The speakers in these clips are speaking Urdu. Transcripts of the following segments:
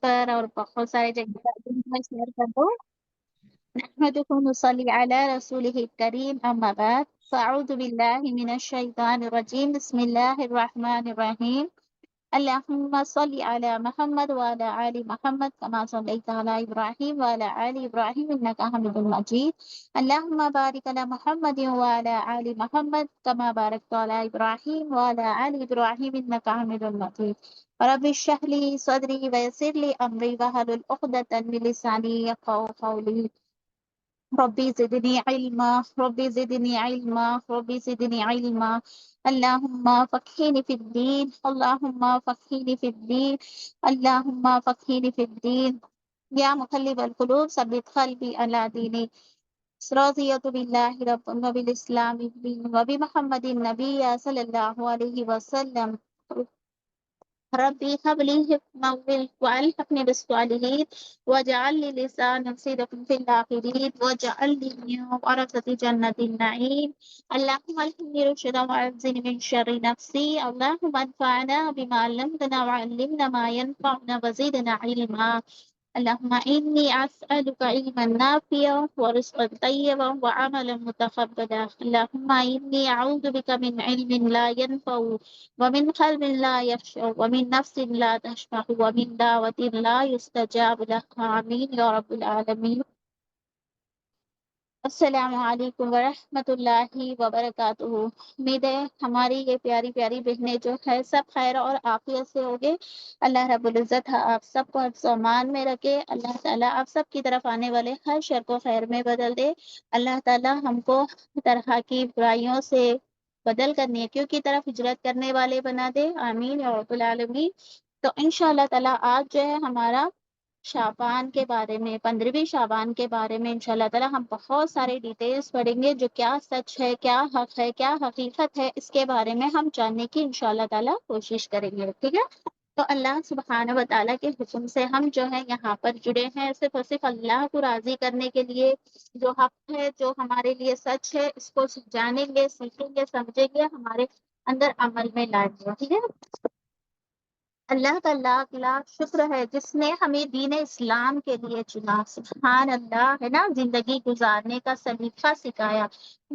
پر اور بہت سارے جگہ پر میں شیئر کر دو۔ نحمده ونصلي على رسوله الكريم أما بعد فأعوذ بالله من الشيطان الرجيم بسم الله الرحمن الرحيم اللهم صل على محمد وعلى آل محمد كما صليت على إبراهيم وعلى آل إبراهيم إنك حميد مجيد اللهم بارك على محمد وعلى آل محمد كما باركت على إبراهيم وعلى آل إبراهيم إنك حميد مجيد رب اشرح لي صدري ويسر لي أمري واحلل عقدة من لساني يفقهوا قولي ربي زدني علما ربي زدني علما ربي زدني علما اللهم فقهني في الدين اللهم فقهني في الدين اللهم فقهني في الدين يا مقلب القلوب ثبت قلبي على دينك رضيت بالله ربا وبالإسلام دينا وبمحمد النبي صلى الله عليه وسلم ربي هب لي حكما والحقني بالصالحين واجعل لي لسانا صدقا في الآخرين واجعلني من ورثة جنة النعيم اللهم الهمني رشدا وأعوذني من شر نفسي اللهم انفعنا بما علمتنا وعلمنا ما ينفعنا وزدنا علما اللهم إني أسألك علما نافعا ورزقا طيبا وعملا متقبلا اللهم إني أعوذ بك من علم لا ينفع ومن قلب لا يخشع ومن نفس لا تشبع ومن دعوة لا يستجاب لها آمين يا رب العالمين السلام علیکم ورحمۃ اللہ وبرکاتہ۔ امید ہے ہماری یہ پیاری پیاری بہنیں جو ہے سب خیر اور عافیت سے ہوگے۔ اللہ رب العزت آپ سب کو حفظ و امان میں رکھے۔ اللہ تعالیٰ آپ سب کی طرف آنے والے ہر شر کو خیر میں بدل دے۔ اللہ تعالیٰ ہم کو طرح کی برائیوں سے بدل کر نیکیوں کی طرف ہجرت کرنے والے بنا دے، آمین یا رب العالمین۔ تو انشاءاللہ تعالیٰ آج جو ہے ہمارا شعبان کے بارے میں 15ویں شعبان کے بارے میں انشاءاللہ تعالیٰ ہم بہت سارے ڈیٹیلز پڑھیں گے، جو کیا سچ ہے، کیا حق ہے، کیا حقیقت ہے، اس کے بارے میں ہم جاننے کی انشاءاللہ تعالیٰ کوشش کریں گے، ٹھیک ہے؟ تو اللہ سبحانہ و تعالیٰ کے حکم سے ہم جو ہے یہاں پر جڑے ہیں صرف اور صرف اللہ کو راضی کرنے کے لیے۔ جو حق ہے، جو ہمارے لیے سچ ہے، اس کو جانیں گے، سیکھیں گے، سمجھیں گے، ہمارے اندر عمل میں لائیں گے، ٹھیک ہے؟ اللہ کا لاکھ لاکھ شکر ہے جس نے ہمیں دین اسلام کے لیے چنا، سبحان اللہ، ہے نا؟ زندگی گزارنے کا سلیقہ سکھایا،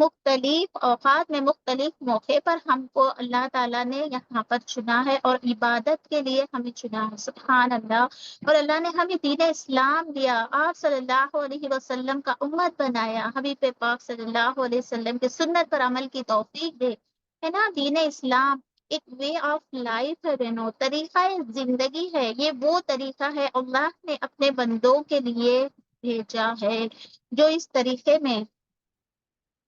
مختلف اوقات میں مختلف موقع پر ہم کو اللہ تعالیٰ نے یہاں پر چنا ہے اور عبادت کے لیے ہمیں چنا ہے، سبحان اللہ۔ اور اللہ نے ہمیں دین اسلام دیا، آپ صلی اللہ علیہ وسلم کا امت بنایا، حبیب پاک صلی اللہ علیہ وسلم کی سنت پر عمل کی توفیق دے، ہے نا؟ دین اسلام ایک وے آف لائف ہے بہنوں، طریقہ زندگی ہے، یہ وہ طریقہ ہے اللہ نے اپنے بندوں کے لیے بھیجا ہے، جو اس طریقے میں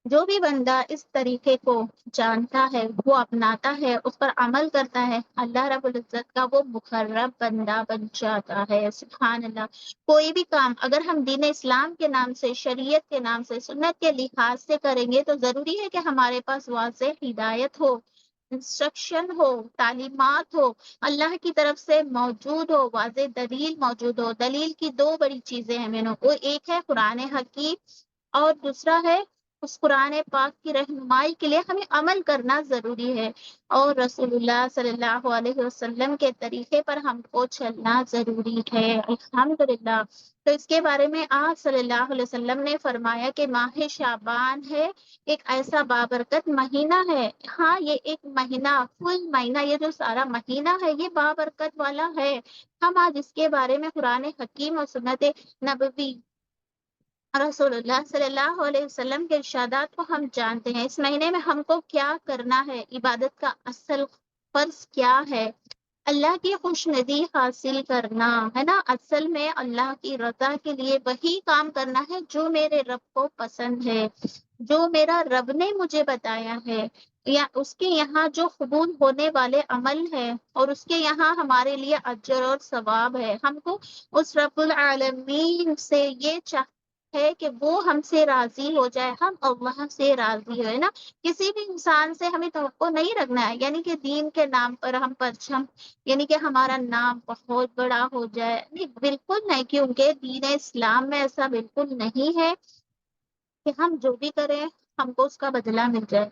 جو بھی بندہ اس طریقے کو جانتا ہے، وہ اپناتا ہے، اس پر عمل کرتا ہے، اللہ رب العزت کا وہ مقرب بندہ بن جاتا ہے، سبحان اللہ۔ کوئی بھی کام اگر ہم دین اسلام کے نام سے، شریعت کے نام سے، سنت کے لحاظ سے کریں گے تو ضروری ہے کہ ہمارے پاس واضح ہدایت ہو، انسٹرکشن ہو، تعلیمات ہو، اللہ کی طرف سے موجود ہو، واضح دلیل موجود ہو۔ دلیل کی دو بڑی چیزیں ہیں مینوں، وہ ایک ہے قرآن حکیم اور دوسرا ہے اس قرآن پاک کی رہنمائی کے لیے ہمیں عمل کرنا ضروری ہے، اور رسول اللہ صلی اللہ علیہ وسلم کے طریقے پر ہم کو چلنا ضروری ہے، الحمدللہ۔ تو اس کے بارے میں آپ صلی اللہ علیہ وسلم نے فرمایا کہ ماہ شعبان ہے ایک ایسا بابرکت مہینہ ہے، ہاں یہ ایک مہینہ، فل مہینہ، یہ جو سارا مہینہ ہے یہ بابرکت والا ہے۔ ہم آج اس کے بارے میں قرآن حکیم اور سنت نبوی رسول اللہ صلی اللہ علیہ وسلم کے ارشادات کو ہم جانتے ہیں۔ اس مہینے میں ہم کو کیا کرنا ہے، عبادت کا اصل فرض کیا ہے، اللہ کی خوشنودی حاصل کرنا، ہے نا؟ اصل میں اللہ کی رضا کے لیے وہی کام کرنا ہے جو میرے رب کو پسند ہے، جو میرا رب نے مجھے بتایا ہے، یا اس کے یہاں جو قبول ہونے والے عمل ہے اور اس کے یہاں ہمارے لیے اجر اور ثواب ہے۔ ہم کو اس رب العالمین سے یہ ہے کہ وہ ہم سے راضی ہو جائے، ہم اللہ سے راضی ہوئے نا۔ کسی بھی انسان سے ہمیں توقع نہیں رکھنا ہے، یعنی کہ دین کے نام پر ہم پرچم، یعنی کہ ہمارا نام بہت بڑا ہو جائے، نہیں، بالکل نہیں، کیونکہ دین اسلام میں ایسا بالکل نہیں ہے کہ ہم جو بھی کریں ہم کو اس کا بدلہ مل جائے۔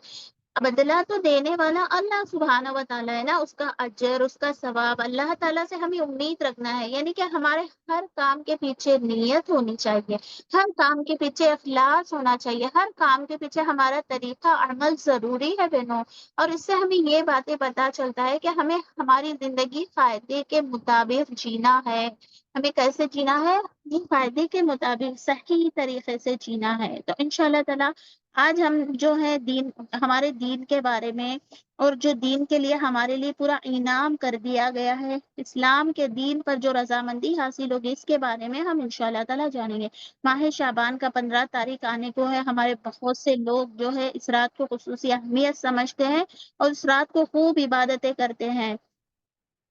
بدلہ تو دینے والا اللہ سبحانہ و تعالیٰ ہے نا، اس کا اجر، اس کا ثواب اللہ تعالیٰ سے ہمیں امید رکھنا ہے، یعنی کہ ہمارے ہر کام کے پیچھے نیت ہونی چاہیے، ہر کام کے پیچھے اخلاص ہونا چاہیے، ہر کام کے پیچھے ہمارا طریقہ عمل ضروری ہے بہنوں۔ اور اس سے ہمیں یہ باتیں پتہ چلتا ہے کہ ہمیں ہماری زندگی فائدے کے مطابق جینا ہے، ہمیں کیسے جینا ہے، یہ فائدے کے مطابق صحیح طریقے سے جینا ہے۔ تو انشاءاللہ تعالیٰ آج ہم جو ہے دین، ہمارے دین کے بارے میں، اور جو دین کے لیے ہمارے لیے پورا انعام کر دیا گیا ہے، اسلام کے دین پر جو رضامندی حاصل ہوگی، اس کے بارے میں ہم انشاءاللہ تعالیٰ جانیں گے۔ ماہ شعبان کا 15 تاریخ آنے کو ہے، ہمارے بہت سے لوگ جو ہے اس رات کو خصوصی اہمیت سمجھتے ہیں اور اس رات کو خوب عبادتیں کرتے ہیں۔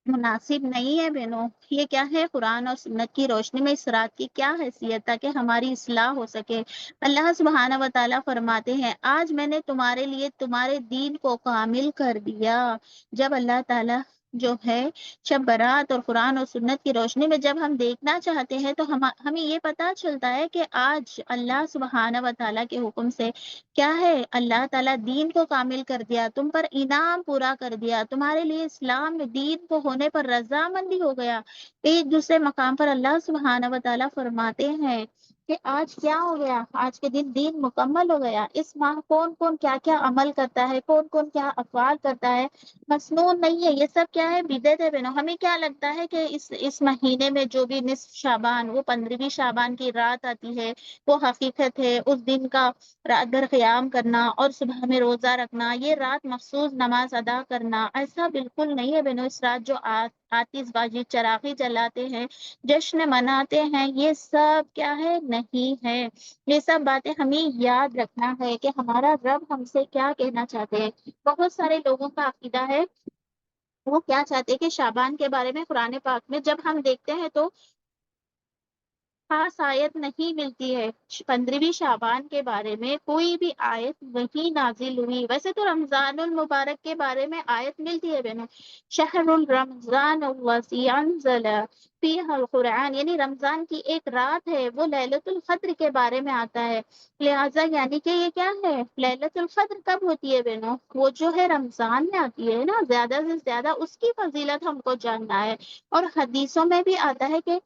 مناسب نہیں ہے بہنوں، یہ کیا ہے، قرآن اور سنت کی روشنی میں اس رات کی کیا حیثیت تاکہ ہماری اصلاح ہو سکے۔ اللہ سبحانہ و تعالیٰ فرماتے ہیں، آج میں نے تمہارے لیے تمہارے دین کو کامل کر دیا۔ جب اللہ تعالیٰ جو ہے شب برات اور قرآن اور سنت کی روشنی میں جب ہم دیکھنا چاہتے ہیں تو ہمیں یہ پتا چلتا ہے کہ آج اللہ سبحانہ و تعالیٰ کے حکم سے کیا ہے، اللہ تعالیٰ دین کو کامل کر دیا، تم پر انعام پورا کر دیا، تمہارے لیے اسلام دین کو ہونے پر رضامندی ہو گیا۔ ایک دوسرے مقام پر اللہ سبحانہ و تعالیٰ فرماتے ہیں کہ آج کیا ہو گیا، آج کے دن مکمل ہو گیا۔ اس ماہ کون کون کیا کیا عمل کرتا ہے، کون کون کیا افعال کرتا ہے، مسنون نہیں ہے، یہ سب کیا ہے، بدعت ہے بہنوں۔ ہمیں کیا لگتا ہے کہ اس مہینے میں جو بھی نصف شعبان، وہ 15ویں شعبان کی رات آتی ہے، وہ حقیقت ہے، اس دن کا رات بھر قیام کرنا اور صبح میں روزہ رکھنا، یہ رات مخصوص نماز ادا کرنا، ایسا بالکل نہیں ہے بہنوں۔ اس رات جو آتش بازی چراغی جلاتے ہیں، جشن مناتے ہیں، یہ سب کیا ہے، نہیں ہے۔ یہ سب باتیں ہمیں یاد رکھنا ہے کہ ہمارا رب ہم سے کیا کہنا چاہتے ہیں۔ بہت سارے لوگوں کا عقیدہ ہے، وہ کیا چاہتے ہیں کہ شعبان کے بارے میں قرآن پاک میں جب ہم دیکھتے ہیں تو خاص آیت نہیں ملتی ہے۔ 15ویں شعبان کے بارے میں کوئی بھی آیت نہیں نازل ہوئی۔ ویسے تو رمضان المبارک کے بارے میں آیت ملتی ہے بہنوں، شہر الرمضان الذی انزل فیہ القرآن، یعنی رمضان کی ایک رات ہے، وہ لیلۃ القدر کے بارے میں آتا ہے۔ لہٰذا یعنی کہ یہ کیا ہے، لیلۃ القدر کب ہوتی ہے بہنوں، وہ جو ہے رمضان میں آتی ہے نا، زیادہ سے زیادہ اس کی فضیلت ہم کو جاننا ہے۔ اور حدیثوں میں بھی آتا ہے کہ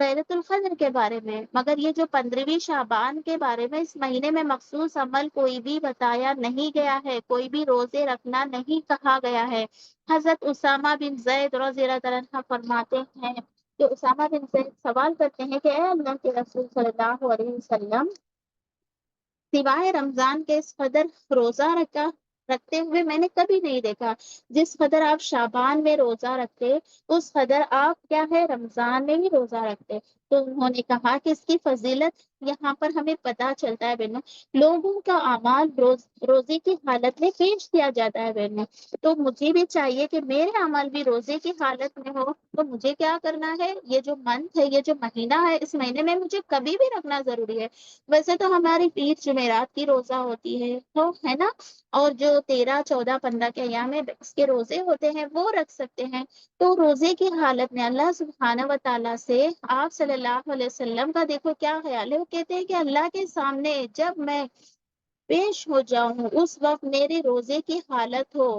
ليلۃ القدر کے بارے میں، مگر یہ جو 15ویں شعبان کے بارے میں، اس مہینے میں مخصوص عمل کوئی بھی بتایا نہیں گیا ہے، کوئی بھی روزے رکھنا نہیں کہا گیا ہے۔ حضرت اسامہ بن زید رضی اللہ عنہ فرماتے ہیں کہ اسامہ بن زید سوال کرتے ہیں کہ اے اللہ کے رسول صلی اللہ علیہ وسلم، سوائے رمضان کے اس قدر روزہ رکھتے ہوئے میں نے کبھی نہیں دیکھا، جس قدر آپ شعبان میں روزہ رکھتے اس قدر آپ کیا ہے، رمضان میں ہی روزہ رکھتے۔ تو انہوں نے کہا کہ اس کی فضیلت یہاں پر ہمیں پتا چلتا ہے بہنوں، لوگوں کا اعمال روزے کی حالت میں پیش کیا جاتا ہے بہنوں، تو مجھے بھی چاہیے کہ میرے عمل بھی روزے کی حالت میں ہو۔ تو مجھے کیا کرنا ہے، یہ جو منتھ ہے، یہ جو مہینہ ہے، اس مہینے میں مجھے کبھی بھی رکھنا ضروری ہے۔ ویسے تو ہماری پیر جمعرات کی روزہ ہوتی ہے نا، اور جو 13 14 15 کے ایام میں اس کے روزے ہوتے ہیں وہ رکھ سکتے ہیں۔ تو روزے کی حالت میں اللہ سبحانہ و تعالیٰ سے آپ صلی اللہ علیہ وسلم کا دیکھو کیا خیال ہے، وہ کہتے ہیں کہ اللہ کے سامنے جب میں پیش ہو جاؤں اس وقت میرے روزے کی حالت ہو۔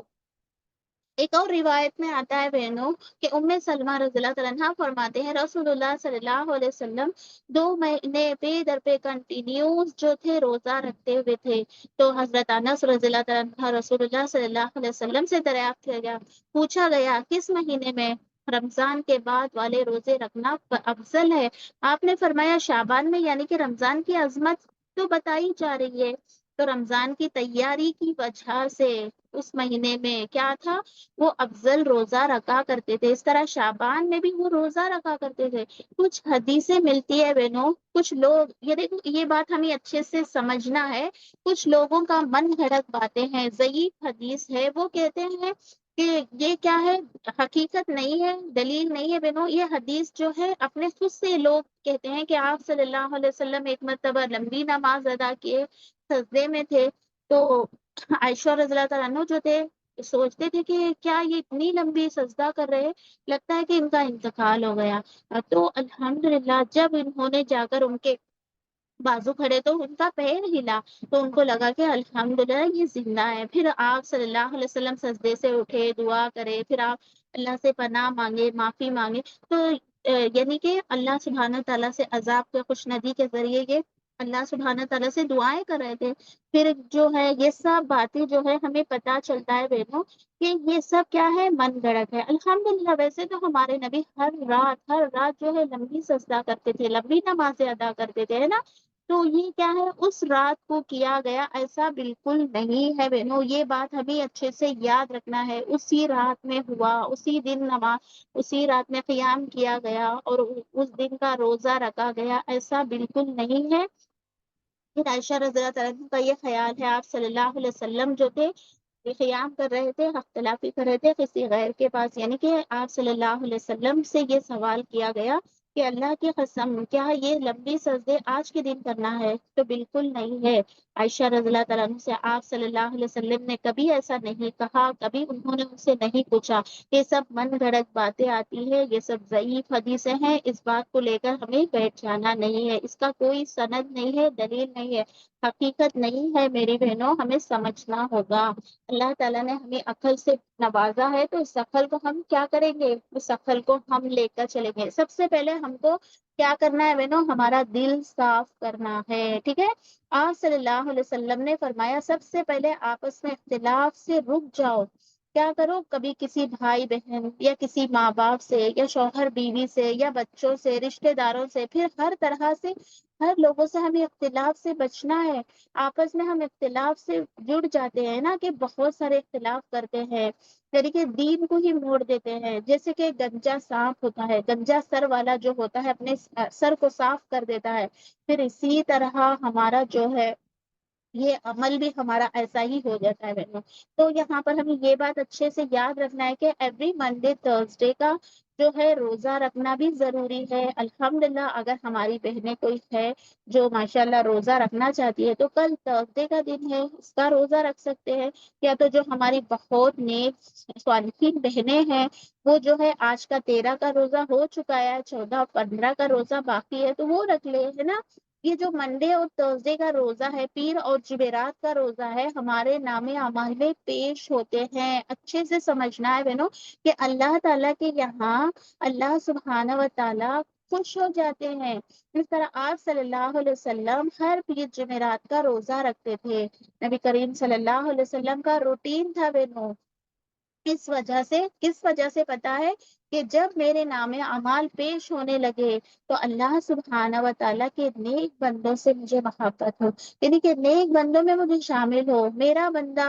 ایک اور روایت میں آتا ہے بہنوں کہ ام سلمہ رضی اللہ عنہا فرماتے ہیں رسول اللہ صلی اللہ علیہ وسلم 2 مہینے پہ در پہ کنٹینیوز جو تھے روزہ رکھتے ہوئے تھے۔ تو حضرت انس رضی اللہ عنہ رسول اللہ صلی اللہ علیہ وسلم سے دریافت کیا گیا، پوچھا گیا کس مہینے میں رمضان کے بعد والے روزے رکھنا افضل ہے؟ آپ نے فرمایا شعبان میں، یعنی کہ رمضان کی عظمت تو بتائی جا رہی ہے، تو رمضان کی تیاری کی وجہ سے اس مہینے میں کیا تھا، وہ افضل روزہ رکھا کرتے تھے۔ اس طرح شعبان میں بھی وہ روزہ رکھا کرتے تھے۔ کچھ حدیثیں ملتی ہے بہنوں، کچھ لوگ یہ دیکھو، یہ بات ہمیں اچھے سے سمجھنا ہے، کچھ لوگوں کا من گھڑت باتیں ہیں، ضعیف حدیث ہے، وہ کہتے ہیں کہ یہ کیا ہے، حقیقت نہیں ہے، دلیل نہیں ہے بہنوں۔ یہ حدیث جو ہے اپنے خود سے لوگ کہتے ہیں کہ آپ صلی اللہ علیہ وسلم ایک مرتبہ لمبی نماز ادا کیے، سجدے میں تھے، تو عائشہ رضی اللہ عنہ جو تھے سوچتے تھے کہ کیا یہ اتنی لمبی سجدہ کر رہے، لگتا ہے کہ ان کا انتقال ہو گیا۔ تو الحمدللہ جب انہوں نے جا کر ان کے بازو کھڑے تو ان کا پیر ہلا، تو ان کو لگا کہ الحمدللہ یہ زندہ ہے۔ پھر آپ صلی اللہ علیہ وسلم سجدے سے اٹھے، دعا کرے، پھر آپ اللہ سے پناہ مانگے، معافی مانگے۔ تو یعنی کہ اللہ سبحانہ تعالیٰ سے عذاب کے خوش ندی کے ذریعے یہ اللہ سبحانہ تعالیٰ سے دعائیں کر رہے تھے۔ پھر جو ہے یہ سب باتیں جو ہے ہمیں پتہ چلتا ہے بہنوں کہ یہ سب کیا ہے، من گڑت ہے۔ الحمدللہ ویسے تو ہمارے نبی ہر رات جو ہے لمبی سجدہ کرتے تھے، لمبی نمازیں ادا کرتے تھے، ہے نا؟ تو یہ کیا ہے، اس رات کو کیا گیا، ایسا بالکل نہیں ہے بہنوں۔ یہ بات ہمیں اچھے سے یاد رکھنا ہے، اسی رات میں ہوا، اسی دن نماز، اسی رات میں قیام کیا گیا اور اس دن کا روزہ رکھا گیا، ایسا بالکل نہیں ہے۔ پھر عائشہ رضی اللہ تعالیٰ عنہا کا یہ خیال ہے، آپ صلی اللہ علیہ وسلم جو تھے یہ قیام کر رہے تھے، اختلافی کر رہے تھے کسی غیر کے پاس، یعنی کہ آپ صلی اللہ علیہ وسلم سے یہ سوال کیا گیا کہ اللہ کی قسم کیا یہ لمبی سجدے آج کے دن کرنا ہے؟ تو بالکل نہیں ہے۔ عائشہ رضی اللہ تعالیٰ عنہ سے آپ صلی اللہ علیہ وسلم نے کبھی ایسا نہیں کہا، کبھی انہوں نے ان سے نہیں پوچھا۔ یہ سب من گھڑت باتیں آتی ہے، یہ سب ضعیف حدیثیں ہیں، اس بات کو لے کر ہمیں بیٹھ جانا نہیں ہے، اس کا کوئی سند نہیں ہے، دلیل نہیں ہے، حقیقت نہیں ہے میری بہنوں، ہمیں سمجھنا ہوگا۔ اللہ تعالیٰ نے ہمیں عقل سے نوازا ہے، تو اس عقل کو ہم کیا کریں گے، اس عقل کو ہم لے کر چلیں گے۔ سب سے پہلے ہم کو کیا کرنا ہے بہنوں، ہمارا دل صاف کرنا ہے، ٹھیک ہے؟ آپ صلی اللہ علیہ وسلم نے فرمایا سب سے پہلے آپس میں اختلاف سے رک جاؤ۔ کیا کرو، کبھی کسی بھائی بہن یا کسی ماں باپ سے یا شوہر بیوی سے یا بچوں سے، رشتہ داروں سے، پھر ہر طرح سے ہر لوگوں سے ہمیں اختلاف سے بچنا ہے۔ آپس میں ہم اختلاف سے جڑ جاتے ہیں نا، کہ بہت سارے اختلاف کرتے ہیں، یعنی کہ دین کو ہی موڑ دیتے ہیں۔ جیسے کہ گنجا سانپ ہوتا ہے، گنجا سر والا جو ہوتا ہے اپنے سر کو صاف کر دیتا ہے، پھر اسی طرح ہمارا جو ہے یہ عمل بھی ہمارا ایسا ہی ہو جاتا ہے بہنوں۔ تو یہاں پر ہمیں یہ بات اچھے سے یاد رکھنا ہے کہ ایوری منڈے تھرسڈے کا جو ہے روزہ رکھنا بھی ضروری ہے۔ الحمدللہ اگر ہماری بہنیں کوئی ہے جو ماشاءاللہ روزہ رکھنا چاہتی ہے تو کل تھرسڈے کا دن ہے، اس کا روزہ رکھ سکتے ہیں، یا تو جو ہماری بہت نیک صالحین بہنیں ہیں وہ جو ہے آج کا 13 کا روزہ ہو چکا ہے، 14 15 کا روزہ باقی ہے تو وہ رکھ لے، ہے نا؟ یہ جو منڈے اور تھرسڈے کا روزہ ہے، پیر اور جمعرات کا روزہ ہے، ہمارے نام اعمال میں پیش ہوتے ہیں۔ اچھے سے سمجھنا ہے بہنوں کہ اللہ تعالیٰ کے یہاں اللہ سبحانہ و تعالیٰ خوش ہو جاتے ہیں۔ اس طرح آپ صلی اللہ علیہ وسلم ہر پیر جمعرات کا روزہ رکھتے تھے، نبی کریم صلی اللہ علیہ وسلم کا روٹین تھا بہنوں۔ کس وجہ سے پتا ہے کہ جب میرے نام اعمال پیش ہونے لگے تو اللہ سبحانہ و تعالیٰ کے نیک بندوں سے مجھے محبت ہو، یعنی کہ نیک بندوں میں مجھے شامل ہو۔ میرا بندہ،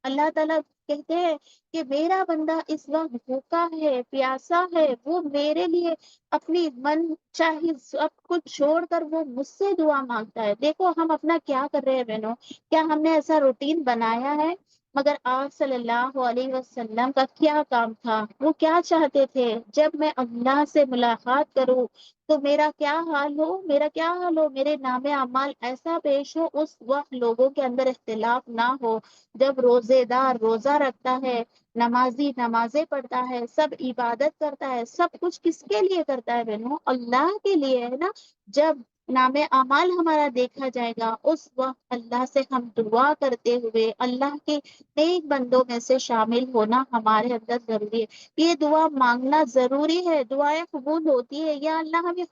اللہ تعالیٰ کہتے ہیں کہ میرا بندہ اس وقت بھوکا ہے، پیاسا ہے، وہ میرے لیے اپنی من چاہیے سب کچھ چھوڑ کر وہ مجھ سے دعا مانگتا ہے۔ دیکھو ہم اپنا کیا کر رہے ہیں بہنوں، کیا ہم نے ایسا روٹین بنایا ہے؟ مگر آپ صلی اللہ علیہ وسلم کا کیا کام تھا، وہ کیا چاہتے تھے؟ جب میں اللہ سے ملاقات کروں تو میرا کیا حال ہو، میرے نام اعمال ایسا پیش ہو، اس وقت لوگوں کے اندر اختلاف نہ ہو۔ جب روزے دار روزہ رکھتا ہے، نمازی نمازیں پڑھتا ہے، سب عبادت کرتا ہے، سب کچھ کس کے لیے کرتا ہے بہنوں؟ اللہ کے لیے، ہے نا؟ جب نام اعمال ہمارا دیکھا جائے گا اس وقت اللہ سے ہم دعا کرتے ہوئے اللہ کے نیک بندوں میں سے شامل ہونا ہمارے اندر ضروری ہے۔ یہ دعا مانگنا ضروری ہے، دعائیں قبول ہوتی ہے۔ یا اللہ ہمیں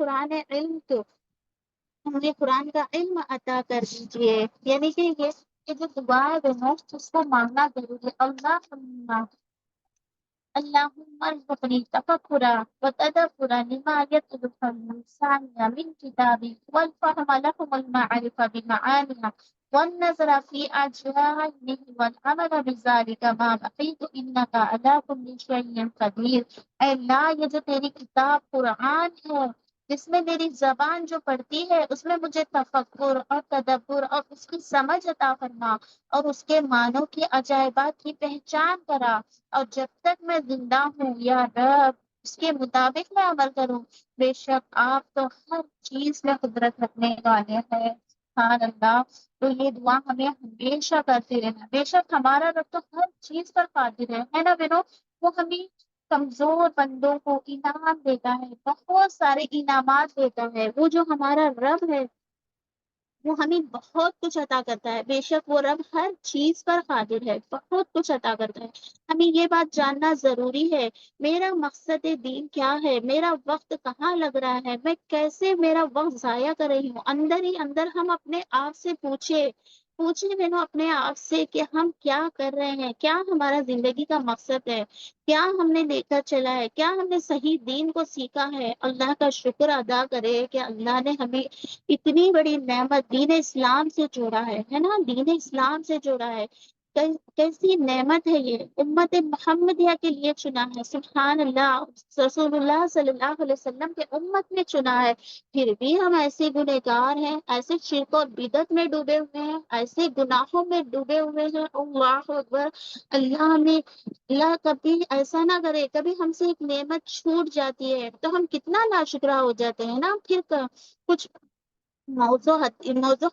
قرآن کا علم عطا کر دیجیے، یعنی کہ یہ جو دعا ہے وہ اس کو مانگنا ضروری ہے۔ اللهم ارزقني تفكرا وتدبرا لما يتلو الإنسان من كتابي، والفهم لهم المعرفة بمعانيها، والنظر في أجراره والعمل بذلك ما بقيت إنك على كل شيء قدير۔ اے اللہ یہ جو تیری کتاب قرآن ہے، جس میں میری زبان جو پڑھتی ہے اس میں مجھے تفکر اور تدبر اور اس کی سمجھ عطا فرما، اور اس کے معنوں کی عجائبات کی پہچان کرا، اور جب تک میں زندہ ہوں یا رب اس کے مطابق میں عمل کروں۔ بے شک آپ تو ہر چیز میں قدرت رکھنے والے ہیں، سبحان اللہ۔ تو یہ دعا ہمیں ہمیشہ کرتے رہنا۔ بے شک ہمارا رب تو ہر چیز پر قادر ہے نا بہنوں؟ وہ ہمیں کمزور بندوں کو انعام دیتا ہے، بہت سارے انعامات دیتا ہے، وہ جو ہمارا رب ہے وہ ہمیں بہت کچھ عطا کرتا ہے، بے شک وہ رب ہر چیز پر قادر ہے، بہت کچھ عطا کرتا ہے۔ ہمیں یہ بات جاننا ضروری ہے، میرا مقصد دین کیا ہے، میرا وقت کہاں لگ رہا ہے، میں کیسے میرا وقت ضائع کر رہی ہوں۔ اندر ہی اندر ہم اپنے آپ سے پوچھے میں اپنے آپ سے کہ ہم کیا کر رہے ہیں، کیا ہمارا زندگی کا مقصد ہے، کیا ہم نے لے کر چلا ہے، کیا ہم نے صحیح دین کو سیکھا ہے۔ اللہ کا شکر ادا کرے کہ اللہ نے ہمیں اتنی بڑی نعمت دین اسلام سے جوڑا ہے نا، دین اسلام سے جوڑا ہے۔ کیسی نعمت ہے یہ، امت محمدیہ کے لیے چنا ہے، سبحان اللہ، رسول اللہ صلی اللہ علیہ وسلم کے امت میں چنا ہے۔ پھر بھی ہم ایسے گنہگار ہیں، ایسے شرک اور بدعت میں ڈوبے ہوئے ہیں، ایسے گناہوں میں ڈوبے ہوئے ہیں۔ اللہ اکبر، اللہ ہمیں، اللہ کبھی ایسا نہ کرے، کبھی ہم سے ایک نعمت چھوٹ جاتی ہے تو ہم کتنا ناشکرا ہو جاتے ہیں نا۔ پھر کچھ موضوع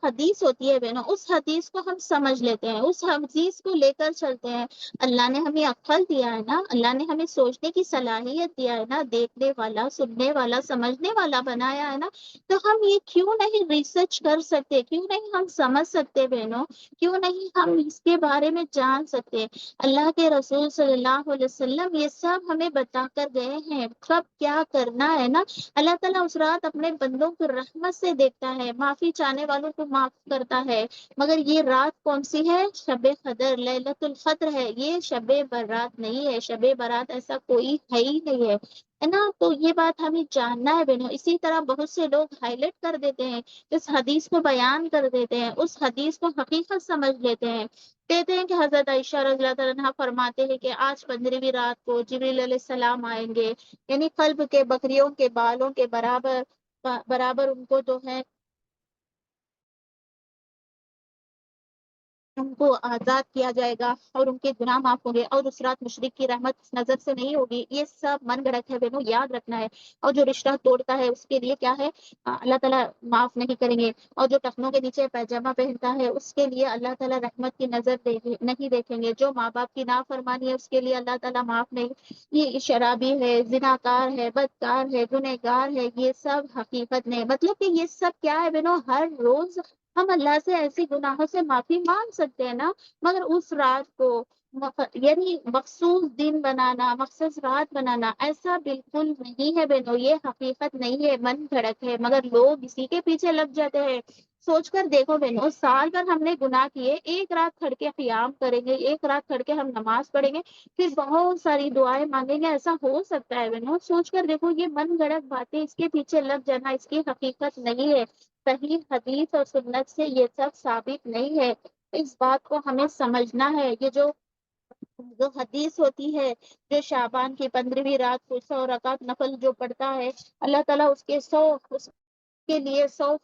حدیث ہوتی ہے بہنوں، اس حدیث کو ہم سمجھ لیتے ہیں، اس حدیث کو لے کر چلتے ہیں۔ اللہ نے ہمیں عقل دیا ہے نا، اللہ نے ہمیں سوچنے کی صلاحیت دیا ہے نا، دیکھنے والا، سننے والا، سمجھنے والا بنایا ہے نا، تو ہم یہ کیوں نہیں ریسرچ کر سکتے، کیوں نہیں ہم سمجھ سکتے بہنوں، کیوں نہیں ہم اس کے بارے میں جان سکتے۔ اللہ کے رسول صلی اللہ علیہ وسلم یہ سب ہمیں بتا کر گئے ہیں، کب کیا کرنا ہے نا۔ اللہ تعالیٰ اس رات اپنے بندوں کو رحمت سے دیکھتا ہے، معافی چاہنے والوں کو معاف کرتا ہے، مگر یہ رات کون سی ہے؟ شب قدر، لیلۃ القدر ہے، یہ شب برات نہیں ہے، شب برات ایسا کوئی ہے ہی نہیں ہے نا۔ تو یہ بات ہمیں جاننا ہے بہنوں۔ اسی طرح بہت سے لوگ ہائی لائٹ کر دیتے ہیں، اس حدیث کو بیان کر دیتے ہیں، اس حدیث کو حقیقت سمجھ لیتے ہیں۔ کہتے ہیں کہ حضرت عائشہ رضی اللہ تعالیٰ عنہا فرماتے ہیں کہ آج 15ویں رات کو جبریل علیہ السلام آئیں گے، یعنی قلب کے بکریوں کے بالوں کے برابر برابر ان کو جو ہے ان کو آزاد کیا جائے گا، اور ان کے گناہ معاف ہوں گے، اور اس رات مشرک کی رحمت نظر سے نہیں ہوگی۔ یہ سب من گھڑت ہے بہنوں، یاد رکھنا ہے۔ اور جو رشتہ توڑتا ہے اس کے لیے کیا ہے؟ اللہ تعالیٰ معاف نہیں کریں گے۔ اور جو ٹخنوں کے نیچے پیجامہ پہنتا ہے اس کے لیے اللہ تعالیٰ رحمت کی نظر نہیں دیکھیں گے۔ جو ماں باپ کی نافرمانی ہے اس کے لیے اللہ تعالیٰ معاف نہیں۔ یہ شرابی ہے، زناکار ہے، بدکار ہے، گنہگار ہے، یہ سب حقیقت نہیں، مطلب کہ یہ سب کیا ہے بہنوں، ہر روز ہم اللہ سے ایسی گناہوں سے معافی مانگ سکتے ہیں نا، مگر اس رات کو یعنی مخصوص دن بنانا، مخصوص رات بنانا، ایسا بالکل نہیں ہے بہنوں، یہ حقیقت نہیں ہے، من گھڑت ہے، مگر لوگ اسی کے پیچھے لگ جاتے ہیں۔ سوچ کر دیکھو بہنوں، سال بھر ہم نے گناہ کیے، ایک رات کھڑ کے قیام کریں گے، ایک رات کھڑ کے ہم نماز پڑھیں گے، پھر بہت ساری دعائیں مانگیں گے، ایسا ہو سکتا ہے بہنوں؟ سوچ کر دیکھو، یہ من گھڑت باتیں، اس کے پیچھے لگ جانا اس کی حقیقت نہیں ہے۔ صحیح حدیث اور سنت سے یہ سب ثابت نہیں ہے، اس بات کو ہمیں سمجھنا ہے۔ یہ جو حدیث ہوتی ہے، جو شعبان کی 15ویں رات کو 100 رکعت نفل جو پڑھتا ہے، اللہ تعالیٰ اس کے لیے 100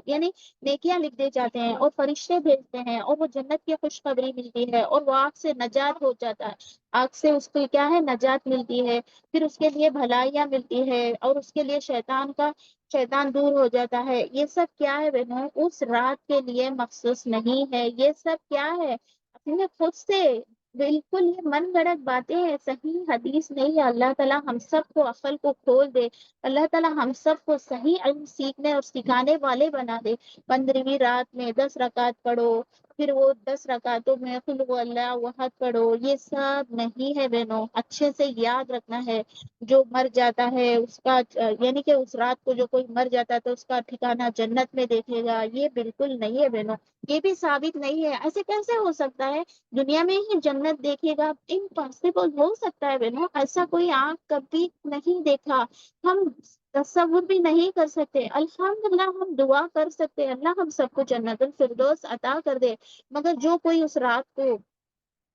یعنی نیکیاں لکھ دے جاتے ہیں، اور فرشتے بھیجتے ہیں، اور وہ جنت کی خوشخبری ملتی ہے، اور وہ آگ سے نجات ہو جاتا ہے، آگ سے اس کو کیا ہے؟ نجات ملتی ہے، پھر اس کے لیے بھلائیاں ملتی ہے، اور اس کے لیے شیطان دور ہو جاتا ہے۔ یہ سب کیا ہے بہنوں؟ اس رات کے لیے مخصوص نہیں ہے، یہ سب کیا ہے؟ اپنے خود سے بالکل یہ من گھڑت باتیں ہیں، صحیح حدیث نہیں ہے۔ اللہ تعالیٰ ہم سب کو عقل کو کھول دے، اللہ تعالیٰ ہم سب کو صحیح علم سیکھنے اور سکھانے والے بنا دے۔ 15ویں رات میں 10 رکعت پڑھو، پھر وہ 10 رکعتوں میں قل هو اللہ احد پڑھو، یہ سب نہیں ہے بہنوں۔ اچھے سے یاد رکھنا ہے، جو مر جاتا ہے اس کا یعنی کہ اس رات کو جو کوئی مر جاتا ہے تو اس کا ٹھکانہ جنت میں دیکھے گا، یہ بالکل نہیں ہے بہنوں، یہ بھی ثابت نہیں ہے۔ ایسے کیسے ہو سکتا ہے؟ دنیا میں ہی جنت دیکھے گا، امپاسبل ہو سکتا ہے بہنوں، ایسا کوئی آنکھ کبھی نہیں دیکھا، ہم تصور بھی نہیں کر سکتے۔ الحمدللہ ہم دعا کر سکتے ہیں اللہ ہم سب کو جنت الفردوس عطا کر دے، مگر جو کوئی اس رات کو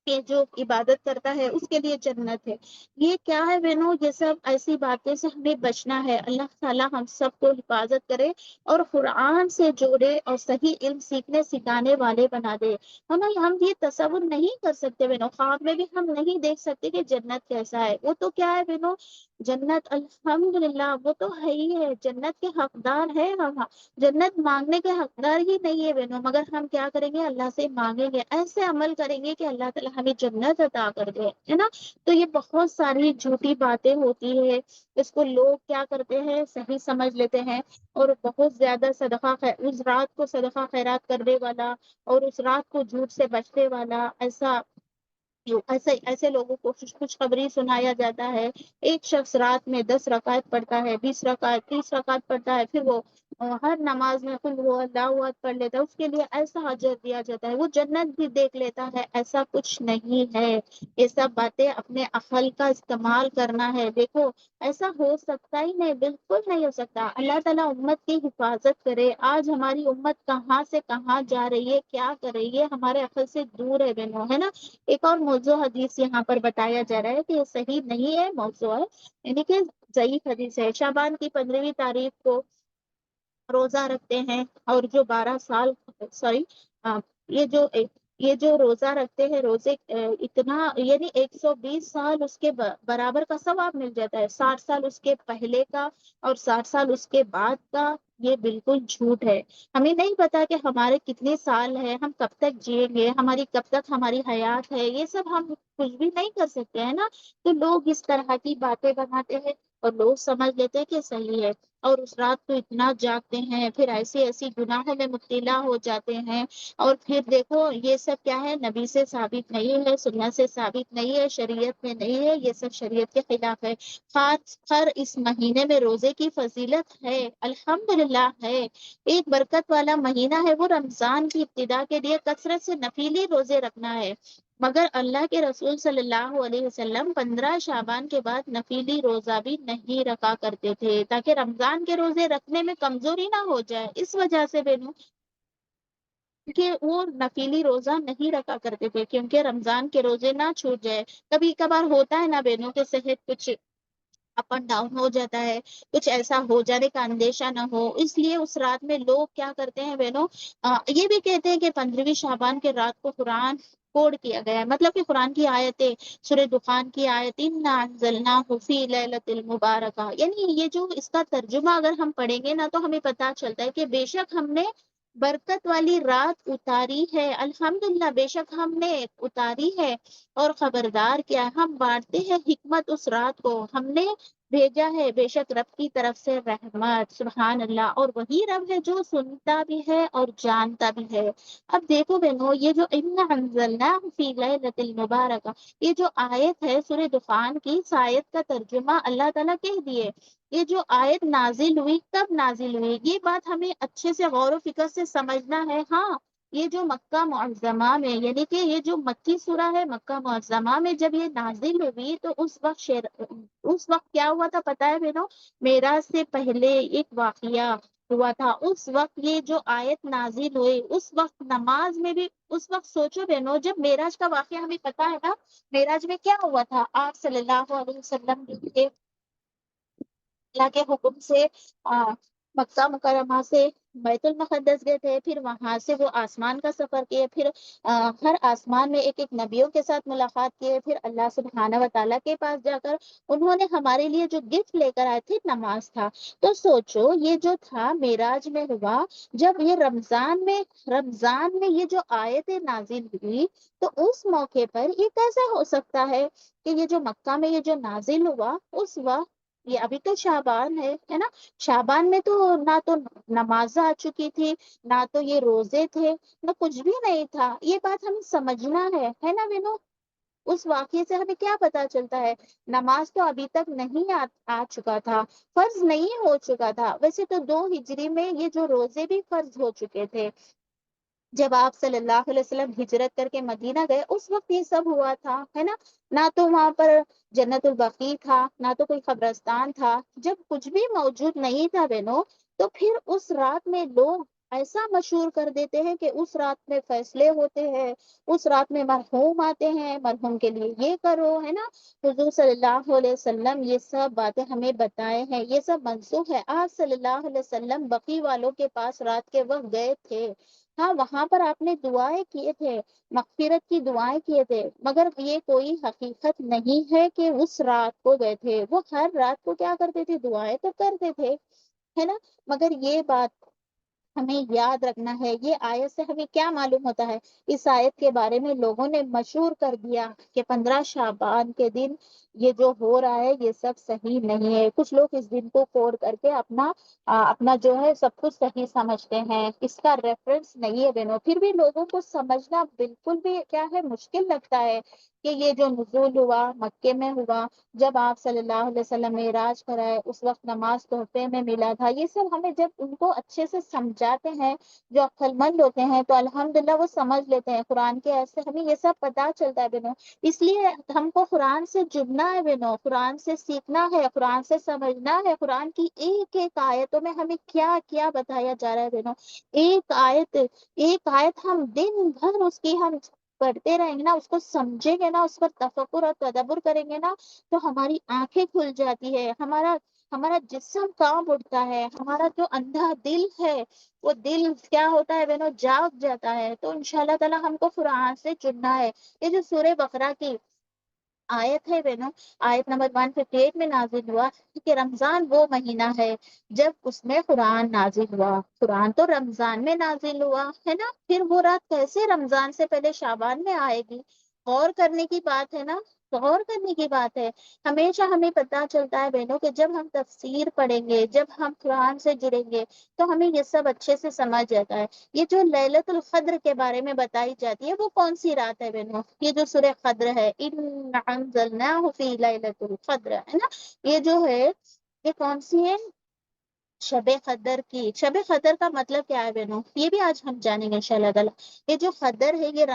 کہ جو عبادت کرتا ہے اس کے لیے جنت ہے۔ یہ کیا ہے بہنوں؟ یہ سب ایسی باتیں سے ہمیں بچنا ہے۔ اللہ تعالیٰ ہم سب کو حفاظت کرے، اور قرآن سے جوڑے، اور صحیح علم سیکھنے سکھانے والے بنا دے۔ ہم یہ تصور نہیں کر سکتے بہنوں، خواب میں بھی ہم نہیں دیکھ سکتے کہ جنت کیسا ہے۔ وہ تو کیا ہے بہنوں، جنت الحمدللہ وہ تو ہے ہی ہے، جنت کے حقدار ہے ہم، جنت مانگنے کے حقدار ہی نہیں ہے بہنوں، مگر ہم کیا کریں گے؟ اللہ سے مانگیں گے، ایسے عمل کریں گے کہ اللہ تعالیٰ ہمیں جنت عطا کر دے، ہے نا؟ تو یہ بہت ساری جھوٹی باتیں ہوتی ہے، اس کو لوگ کیا کرتے ہیں؟ صحیح سمجھ لیتے ہیں، اور بہت زیادہ صدقہ اس رات کو صدقہ خیرات کرنے والا اور اس رات کو جھوٹ سے بچنے والا، ایسے ایسے لوگوں کو خوشخبری سنایا جاتا ہے۔ ایک شخص رات میں 10 رکعت پڑھتا ہے، 20 رکعت، 30 رکعت پڑھتا ہے، پھر وہ ہر نماز میں قل هو اللہ احد پڑھ لیتا ہے، اس کے لیے ایسا اجر دیا جاتا ہے، وہ جنت بھی دیکھ لیتا ہے۔ ایسا کچھ نہیں ہے، یہ سب باتیں اپنے عقل کا استعمال کرنا ہے۔ دیکھو ایسا ہو سکتا ہی نہیں، بالکل نہیں ہو سکتا۔ اللہ تعالیٰ امت کی حفاظت کرے۔ آج ہماری امت کہاں سے کہاں جا رہی ہے، کیا کر رہی ہے، ہمارے عقل سے دور ہے بہنوں، ہے نا؟ ایک اور موضوع حدیث یہاں پر بتایا جا رہا ہے کہ یہ صحیح نہیں ہے موضوع ہے، یعنی کہ ضعیف حدیث ہے۔ شعبان کی 15ویں تاریخ کو روزہ رکھتے ہیں، اور جو 12 سال، سوری، یہ جو یہ جو روزہ رکھتے ہیں، روزے اتنا یعنی 120 سال اس کے برابر کا ثواب مل جاتا ہے، 60 سال اس کے پہلے کا اور 60 سال اس کے بعد کا، یہ بالکل جھوٹ ہے۔ ہمیں نہیں پتا کہ ہمارے کتنے سال ہیں، ہم کب تک جئیں گے، ہماری کب تک ہماری حیات ہے، یہ سب ہم کچھ بھی نہیں کر سکتے ہیں نا۔ تو لوگ اس طرح کی باتیں بناتے ہیں اور لوگ سمجھ لیتے ہیں کہ صحیح ہے، اور اس رات کو اتنا جاگتے ہیں، پھر ایسی ایسی گناہوں میں مبتلا ہو جاتے ہیں۔ اور پھر دیکھو یہ سب کیا ہے؟ نبی سے ثابت نہیں ہے، سنت سے ثابت نہیں ہے، شریعت میں نہیں ہے، یہ سب شریعت کے خلاف ہے۔ خاص کر اس مہینے میں روزے کی فضیلت ہے، الحمدللہ ہے۔ ایک برکت والا مہینہ ہے، وہ رمضان کی ابتدا کے لیے کثرت سے نفلی روزے رکھنا ہے، مگر اللہ کے رسول صلی اللہ علیہ وسلم 15 شعبان کے بعد نفلی روزہ بھی نہیں رکھا کرتے تھے، تاکہ رمضان کے روزے رکھنے میں کمزوری نہ ہو جائے۔ اس وجہ سے بہنوں کہ وہ نفلی روزہ نہیں رکھا کرتے تھے، کیونکہ رمضان کے روزے نہ چھوٹ جائے۔ کبھی کبھار ہوتا ہے نا بہنوں کے صحت کچھ اپ اینڈ ڈاؤن ہو جاتا ہے، کچھ ایسا ہو جانے کا اندیشہ نہ ہو، اس لیے اس رات میں لوگ کیا کرتے ہیں بہنوں؟ یہ بھی کہتے ہیں کہ 15ویں شعبان کے رات کو قرآن کوڈ کیا گیا ہے، مطلب کہ قرآن کی آیتیں، سورہ دخان کی آیت انا انزلناہ فی لیلۃ المبارکہ، یعنی یہ جو اس کا ترجمہ اگر ہم پڑھیں گے نا تو ہمیں پتہ چلتا ہے کہ بے شک ہم نے برکت والی رات اتاری ہے، الحمدللہ بے شک ہم نے اتاری ہے، اور خبردار کیا ہم بانٹتے ہیں حکمت اس رات کو، ہم نے بھیجا ہے بے شک رب کی طرف سے رحمت، سبحان اللہ، اور وہی رب ہے جو سنتا بھی ہے اور جانتا بھی ہے۔ اب دیکھو بہنوں، یہ جو انا انزلناہ فی لیلۃ المبارکہ، یہ جو آیت ہے سورہ دخان کی، اس آیت کا ترجمہ اللہ تعالیٰ کہہ دیے۔ یہ جو آیت نازل ہوئی کب نازل ہوئی، یہ بات ہمیں اچھے سے غور و فکر سے سمجھنا ہے۔ ہاں، یہ جو مکہ معظمہ میں، یعنی کہ یہ جو مکی سورہ ہے، مکہ معظمہ میں جب یہ نازل ہوئی تو اس وقت کیا ہوا تھا پتہ ہے بہنوں؟ معراج سے پہلے ایک واقعہ ہوا تھا، اس وقت یہ جو آیت نازل ہوئی، اس وقت نماز میں بھی، اس وقت سوچو بہنوں، جب معراج کا واقعہ ہمیں پتہ ہے نا، معراج میں کیا ہوا تھا؟ آپ صلی اللہ علیہ وسلم کے اللہ کے حکم سے مکہ مکرمہ سے بیت المقدس گئے تھے، پھر وہاں سے وہ آسمان کا سفر کیے، پھر ہر آسمان میں ایک ایک نبیوں کے ساتھ ملاقات کیے، پھر اللہ سبحانہ و تعالیٰ کے پاس جا کر انہوں نے ہمارے لیے جو گفٹ لے کر آئے تھے نماز تھا۔ تو سوچو یہ جو تھا معراج میں ہوا، جب یہ رمضان میں یہ جو آیت نازل ہوئی، تو اس موقع پر یہ کیسے ہو سکتا ہے کہ یہ جو مکہ میں یہ جو نازل ہوا اس وقت، یہ ابھی تو شعبان ہے نا؟ شعبان میں تو نہ تو نماز آ چکی تھی، نہ تو یہ روزے تھے، نہ کچھ بھی نہیں تھا۔ یہ بات ہمیں سمجھنا ہے نا بینو؟ اس واقعے سے ہمیں کیا پتا چلتا ہے؟ نماز تو ابھی تک نہیں آ چکا تھا، فرض نہیں ہو چکا تھا، ویسے تو 2 ہجری میں یہ جو روزے بھی فرض ہو چکے تھے۔ جب آپ صلی اللہ علیہ وسلم ہجرت کر کے مدینہ گئے اس وقت یہ سب ہوا تھا، ہے نا؟ نہ تو وہاں پر جنت البقیع تھا، نہ تو کوئی قبرستان تھا، جب کچھ بھی موجود نہیں تھا بہنوں، تو پھر اس رات میں لوگ ایسا مشہور کر دیتے ہیں کہ اس رات میں فیصلے ہوتے ہیں، اس رات میں مرحوم آتے ہیں، مرحوم کے لیے یہ کرو، ہے نا؟ حضور صلی اللہ علیہ وسلم یہ سب باتیں ہمیں بتائے ہیں، یہ سب منسوخ ہے۔ آپ صلی اللہ علیہ وسلم بقیع والوں کے پاس رات کے وقت گئے تھے، ہاں وہاں پر آپ نے دعائیں کیے تھے، مغفرت کی دعائیں کیے تھے، مگر یہ کوئی حقیقت نہیں ہے کہ اس رات کو گئے تھے، وہ ہر رات کو کیا کرتے تھے؟ دعائیں تو کرتے تھے، ہے نا؟ مگر یہ بات ہمیں یاد رکھنا ہے، یہ آیت سے ہمیں کیا معلوم ہوتا ہے؟ اس آیت کے بارے میں لوگوں نے مشہور کر دیا کہ 15 شعبان کے دن یہ جو ہو رہا ہے یہ سب صحیح نہیں ہے۔ کچھ لوگ اس دن کو کوڈ کر کے اپنا جو ہے سب کچھ صحیح سمجھتے ہیں، اس کا ریفرنس نہیں ہے بہنوں۔ پھر بھی لوگوں کو سمجھنا بالکل بھی کیا ہے، مشکل لگتا ہے کہ یہ جو نزول ہوا مکے میں ہوا، جب آپ صلی اللہ علیہ وسلم معراج کرائے، اس وقت نماز تحفے میں ملا تھا، یہ سب ہمیں جب ان کو اچھے سے سمجھاتے ہیں جو عقل مند ہوتے ہیں تو الحمدللہ وہ سمجھ لیتے ہیں قرآن کے، ایسے ہمیں یہ سب پتا چلتا ہے بہنوں۔ اس لیے ہم کو قرآن سے جڑنا ہے بہنوں، قرآن سے سیکھنا ہے، قرآن سے سمجھنا ہے، قرآن کی ایک ایک آیتوں میں ہمیں کیا کیا بتایا جا رہا ہے بہنوں۔ ایک آیت ہم دن بھر اس کی ہم پڑھتے رہیں گے نا، اس کو سمجھیں گے نا، اس پر تفکر اور تدبر کریں گے نا، تو ہماری آنکھیں کھل جاتی ہے، ہمارا جسم کام اٹھتا ہے، ہمارا جو اندھا دل ہے وہ دل کیا ہوتا ہے بہنوں، جاگ جاتا ہے۔ تو انشاءاللہ تعالی ہم کو قرآن سے چننا ہے۔ یہ جو سورہ بقرہ کی آیت ہے بہنوں، آیت نمبر 158 میں نازل ہوا کہ رمضان وہ مہینہ ہے جب اس میں قرآن نازل ہوا۔ قرآن تو رمضان میں نازل ہوا ہے نا، پھر وہ رات کیسے رمضان سے پہلے شعبان میں آئے گی؟ غور کرنے کی بات ہے نا، غور کرنے کی بات ہے۔ ہمیشہ ہمیں پتا چلتا ہے بہنوں کہ جب ہم تفسیر پڑھیں گے، جب ہم قرآن سے جڑیں گے تو ہمیں یہ سب اچھے سے سمجھ جاتا ہے۔ یہ جو لیلۃ القدر کے بارے میں بتائی جاتی ہے وہ کون سی رات ہے بہنوں؟ یہ جو سورہ قدر ہے، ان انزلناہ فی لیلۃ القدر، ہے نا، یہ جو ہے یہ کون سی ہے؟ شب قدر کی۔ شب قدر کا مطلب کیا ہے بہنوں؟ یہ بھی آج ہم جانیں گے انشاءاللہ تعالی۔ یہ جو قدر ہے یہ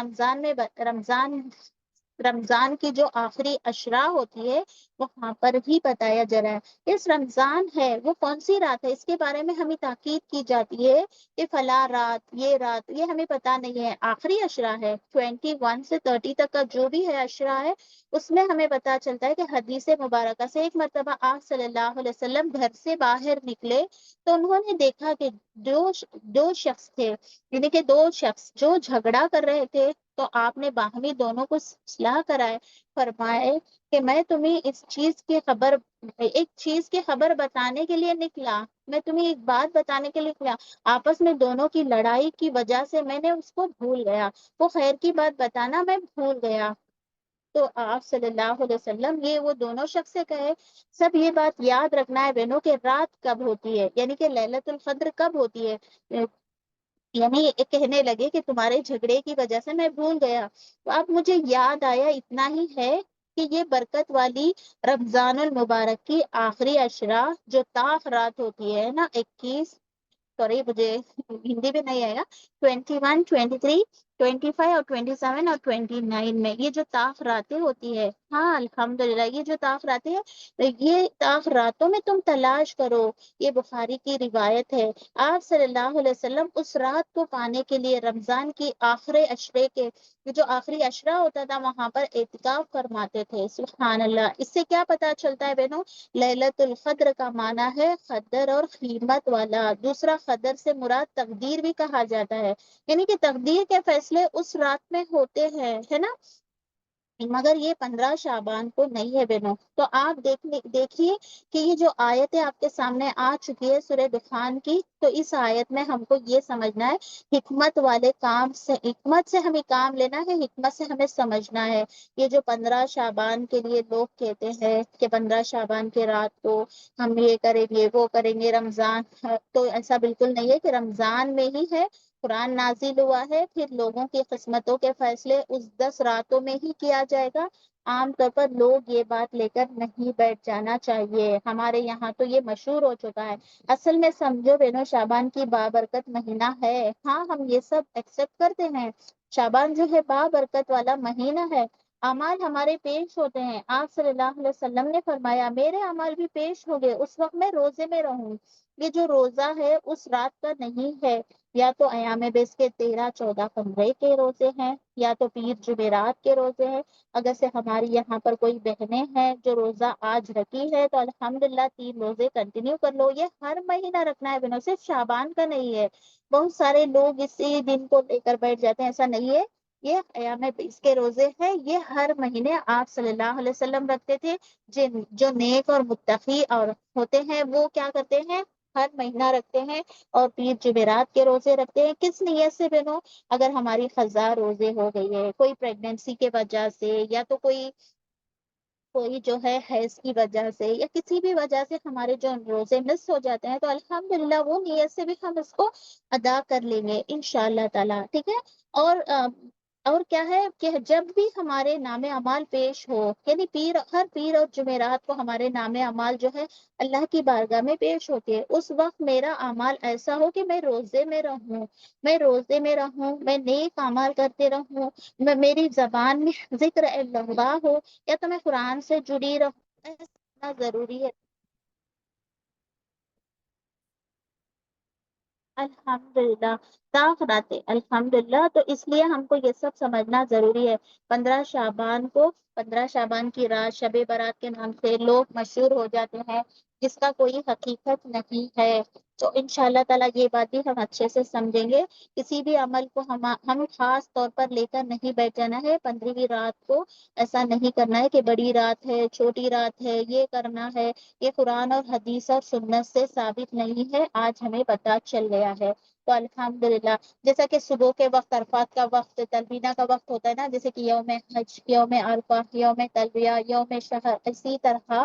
رمضان کی جو آخری اشرا ہوتی ہے وہاں پر بھی بتایا جا رہا ہے۔ اس رمضان ہے وہ کون سی رات ہے، اس کے بارے میں ہمیں تاکید کی جاتی ہے کہ فلاں رات، یہ ہمیں پتا نہیں ہے، آخری اشرا ہے 21 سے 30 تک کا جو بھی ہے اشرا ہے، اس میں ہمیں پتا چلتا ہے کہ حدیث مبارکہ سے ایک مرتبہ آپ صلی اللہ علیہ وسلم گھر سے باہر نکلے تو انہوں نے دیکھا کہ دو شخص تھے، یعنی کہ دو شخص جو جھگڑا کر رہے تھے، تو آپ نے باہمی دونوں کو اصلاح کرائے، فرمائے کہ میں تمہیں ایک چیز کی خبر بتانے کے لیے نکلا، میں تمہیں ایک بات بتانے کے لیے نکلا۔ آپس میں دونوں کی لڑائی کی وجہ سے میں نے اس کو بھول گیا، وہ خیر کی بات بتانا میں بھول گیا۔ تو آپ صلی اللہ علیہ وسلم یہ وہ دونوں شخص سے کہے، سب یہ بات یاد رکھنا ہے بہنوں کہ رات کب ہوتی ہے، یعنی کہ لیلۃ القدر کب ہوتی ہے۔ یعنی ایک کہنے لگے کہ تمہارے جھگڑے کی وجہ سے میں بھول گیا، تو اب مجھے یاد آیا اتنا ہی ہے کہ یہ برکت والی رمضان المبارک کی آخری اشرا جو طاق رات ہوتی ہے نا، 21، سوری مجھے ہندی میں نہیں آیا، 21، 23، 25 اور 27 اور 29 میں یہ جو طاق راتیں ہوتی ہے، ہاں الحمدللہ یہ جو طاق راتیں ہیں، یہ طاق راتوں میں تم تلاش کرو۔ یہ بخاری کی روایت ہے، آپ صلی اللہ علیہ وسلم اس رات کو پانے کے لیے رمضان کی آخری اشرے کے یہ جو آخری اشرا ہوتا تھا وہاں پر اعتکاف فرماتے تھے۔ سبحان اللہ، اس سے کیا پتا چلتا ہے بہنوں؟ لیلۃ القدر کا معنی ہے قدر اور قیمت والا، دوسرا قدر سے مراد تقدیر بھی کہا جاتا ہے، یعنی کہ تقدیر کے فیصلے اس رات میں ہوتے ہیں، ہے نا، مگر یہ 15 شعبان کو نہیں ہے بہنوں۔ تو آپ دیکھیے کہ یہ جو آیتیں آپ کے سامنے آ چکی ہے سورہ دخان کی، تو اس آیت میں ہم کو یہ سمجھنا ہے حکمت والے کام سے، حکمت سے ہمیں کام لینا ہے، حکمت سے ہمیں سمجھنا ہے۔ یہ جو 15 شعبان کے لیے لوگ کہتے ہیں کہ 15 شعبان کے رات کو ہم یہ کریں گے وہ کریں گے رمضان، تو ایسا بالکل نہیں ہے کہ رمضان میں ہی ہے قرآن نازل ہوا ہے، پھر لوگوں کی قسمتوں کے فیصلے اس 10 راتوں میں ہی کیا جائے گا۔ عام طور پر لوگ یہ بات لے کر نہیں بیٹھ جانا چاہیے، ہمارے یہاں تو یہ مشہور ہو چکا ہے۔ اصل میں سمجھو بینو شعبان کی بابرکت مہینہ ہے، ہاں ہم یہ سب ایکسپٹ کرتے ہیں، شعبان جو ہے بابرکت والا مہینہ ہے، اعمال ہمارے پیش ہوتے ہیں۔ آپ صلی اللہ علیہ وسلم نے فرمایا میرے اعمال بھی پیش ہو گئے، اس وقت میں روزے میں رہوں۔ یہ جو روزہ ہے اس رات کا نہیں ہے، یا تو ایام بیس کے 13، 14، 15 کے روزے ہیں، یا تو پیر جمعرات کے روزے ہیں۔ اگر سے ہماری یہاں پر کوئی بہنیں ہیں جو روزہ آج رکھی ہے تو الحمدللہ 3 روزے کنٹینیو کر لو، یہ ہر مہینہ رکھنا ہے بہنوں، صرف شعبان کا نہیں ہے۔ بہت سارے لوگ اسی دن کو لے کر بیٹھ جاتے ہیں، ایسا نہیں ہے۔ یہ ایام 20 کے روزے ہیں، یہ ہر مہینے آپ صلی اللہ علیہ وسلم رکھتے تھے۔ جو نیک اور متقی اور ہوتے ہیں وہ کیا کرتے ہیں، ہر مہینہ رکھتے ہیں، اور پیر جمعرات کے روزے رکھتے ہیں۔ کس نیت سے بنو؟ اگر ہماری خزاں روزے ہو گئی ہے، کوئی پریگنینسی کے وجہ سے، یا تو کوئی جو ہے حیض کی وجہ سے، یا کسی بھی وجہ سے ہمارے جو روزے مس ہو جاتے ہیں، تو الحمدللہ وہ نیت سے بھی ہم اس کو ادا کر لیں گے انشاءاللہ تعالی، ٹھیک ہے۔ اور کیا ہے کہ جب بھی ہمارے نام اعمال پیش ہو، یعنی ہر پیر اور جمعرات کو ہمارے نام اعمال جو ہے اللہ کی بارگاہ میں پیش ہوتے ہیں، اس وقت میرا اعمال ایسا ہو کہ میں روزے میں رہوں، میں نیک اعمال کرتے رہوں، میری زبان میں ذکر اللہ ہو، یا تو میں قرآن سے جڑی رہوں، ایسا ضروری ہے۔ الحمدللہ، صاف راتیں الحمدللہ، تو اس لیے ہم کو یہ سب سمجھنا ضروری ہے۔ 15 شعبان کی رات شب برات کے نام سے لوگ مشہور ہو جاتے ہیں، جس کا کوئی حقیقت نہیں ہے۔ تو انشاءاللہ تعالیٰ یہ بات بھی ہم اچھے سے سمجھیں گے۔ کسی بھی عمل کو ہم خاص طور پر لے کر نہیں بیٹھ جانا ہے 15ویں رات کو۔ ایسا نہیں کرنا ہے کہ بڑی رات ہے، چھوٹی رات ہے، یہ کرنا ہے۔ یہ قرآن اور حدیث اور سنت سے ثابت نہیں ہے، آج ہمیں پتہ چل گیا ہے۔ تو الحمدللہ، جیسا کہ صبح کے وقت عرفات کا وقت تلبینہ کا وقت ہوتا ہے نا، جیسے کہ یوم حج، یوم عرفہ، یوم تلبیہ، یوم شہر، اسی طرح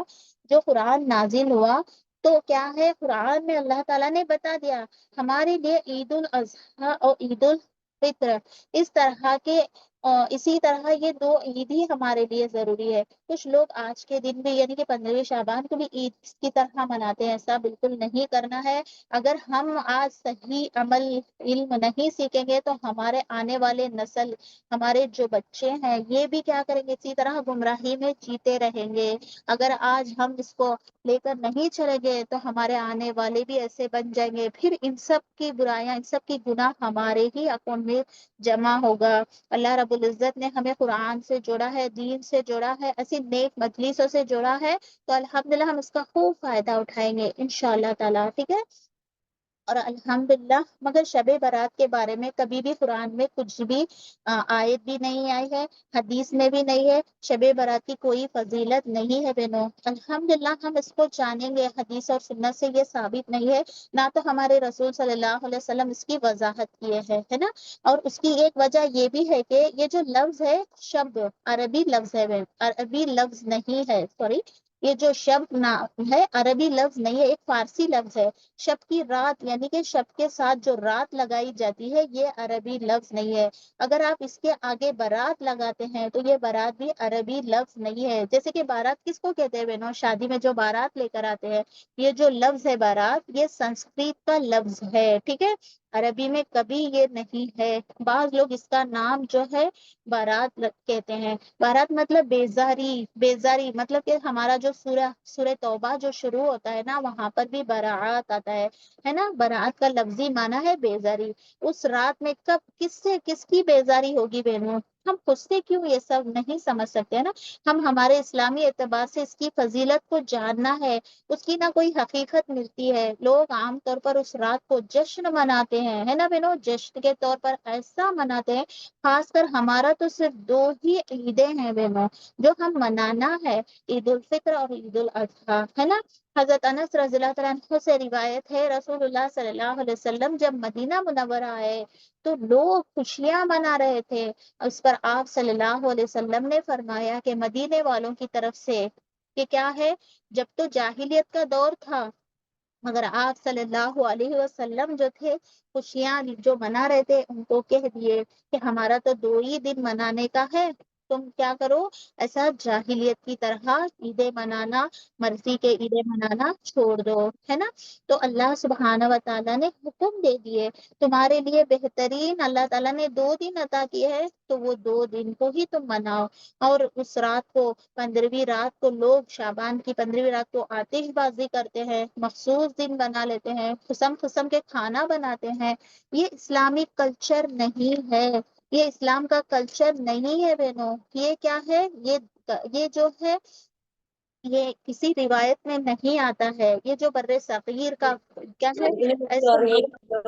جو قرآن نازل ہوا، تو کیا ہے، قرآن میں اللہ تعالیٰ نے بتا دیا ہمارے لیے عید الاضحیٰ اور عید الفطر، اس طرح کے اسی طرح یہ دو عید ہی ہمارے لیے ضروری ہے۔ کچھ لوگ آج کے دن بھی یعنی کہ 15 شعبان کو بھی عید کی طرح مناتے ہیں، ایسا بالکل نہیں کرنا ہے۔ اگر ہم آج صحیح عمل علم نہیں سیکھیں گے تو ہمارے آنے والے نسل، ہمارے جو بچے ہیں، یہ بھی کیا کریں گے، اسی طرح گمراہی میں جیتے رہیں گے۔ اگر آج ہم اس کو لے کر نہیں چلیں گے تو ہمارے آنے والے بھی ایسے بن جائیں گے، پھر ان سب کی برائیاں، ان سب کی گناہ ہمارے ہی اکاؤنٹ میں جمع ہوگا۔ اللہ رب العزت نے ہمیں قرآن سے جوڑا ہے، دین سے جوڑا ہے، ایسی نیک مجلسوں سے جوڑا ہے، تو الحمدللہ ہم اس کا خوب فائدہ اٹھائیں گے انشاءاللہ تعالیٰ، ٹھیک ہے۔ اور الحمدللہ، مگر شب برات کے بارے میں کبھی بھی قرآن میں کچھ بھی آیت بھی نہیں آئی ہے، حدیث میں بھی نہیں ہے۔ شب برات کی کوئی فضیلت نہیں ہے بہنوں، الحمدللہ ہم اس کو جانیں گے، حدیث اور سنت سے یہ ثابت نہیں ہے، نہ تو ہمارے رسول صلی اللہ علیہ وسلم اس کی وضاحت کیے ہے نا۔ اور اس کی ایک وجہ یہ بھی ہے کہ یہ جو لفظ ہے، شب عربی لفظ ہے، عربی لفظ نہیں ہے، سوری، یہ جو شب ہے عربی لفظ نہیں ہے، ایک فارسی لفظ ہے۔ شب کی رات یعنی کہ شب کے ساتھ جو رات لگائی جاتی ہے، یہ عربی لفظ نہیں ہے۔ اگر آپ اس کے آگے بارات لگاتے ہیں تو یہ بارات بھی عربی لفظ نہیں ہے۔ جیسے کہ بارات کس کو کہتے ہیں بہنوں؟ شادی میں جو بارات لے کر آتے ہیں، یہ جو لفظ ہے بارات، یہ سنسکرت کا لفظ ہے، ٹھیک ہے، عربی میں کبھی یہ نہیں ہے۔ بعض لوگ اس کا نام جو ہے بارات کہتے ہیں۔ بارات مطلب بیزاری، بیزاری مطلب کہ ہمارا جو سورہ توبہ جو شروع ہوتا ہے نا، وہاں پر بھی برات آتا ہے نا، برات کا لفظی معنی ہے بیزاری۔ اس رات میں کب کس کی بیزاری ہوگی بہنوں؟ ہم خود سے کیوں یہ سب نہیں سمجھ سکتے ہیں نا؟ ہمارے اسلامی اعتبار سے اس کی فضیلت کو جاننا ہے، اس کی نہ کوئی حقیقت ملتی ہے۔ لوگ عام طور پر اس رات کو جشن مناتے ہیں، ہے نا بہنوں، جشن کے طور پر ایسا مناتے ہیں۔ خاص کر ہمارا تو صرف 2 ہی عیدیں ہیں بہنوں جو ہم منانا ہے، عید الفطر اور عید الاضحیٰ، ہے نا۔ حضرت انس رضی اللہ تعالیٰ عنہ سے روایت ہے، رسول اللہ صلی اللہ علیہ وسلم جب مدینہ منورہ آئے تو لوگ خوشیاں منا رہے تھے۔ اس پر آپ صلی اللہ علیہ وسلم نے فرمایا کہ مدینے والوں کی طرف سے کہ کیا ہے، جب تو جاہلیت کا دور تھا، مگر آپ صلی اللہ علیہ وسلم جو تھے، خوشیاں جو منا رہے تھے، ان کو کہہ دیے کہ ہمارا تو 2 ہی دن منانے کا ہے، تم کیا کرو، ایسا جاہلیت کی طرح عیدیں منانا، مرضی کے عیدیں منانا چھوڑ دو، ہے نا۔ تو اللہ سبحانہ و تعالیٰ نے حکم دے دیے، تمہارے لیے بہترین اللہ تعالیٰ نے 2 دن عطا کیے ہیں، تو وہ 2 دن کو ہی تم مناؤ۔ اور اس رات کو، 15ویں رات کو، لوگ شعبان کی 15ویں رات کو آتش بازی کرتے ہیں، مخصوص دن بنا لیتے ہیں، قسم قسم کے کھانا بناتے ہیں۔ یہ اسلامی کلچر نہیں ہے، یہ اسلام کا کلچر نہیں ہے بہنوں۔ یہ کیا ہے، یہ جو ہے، یہ کسی روایت میں نہیں آتا ہے، یہ جو بر صغیر کا کیا ہے، ایسے سوری، لوگ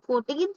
14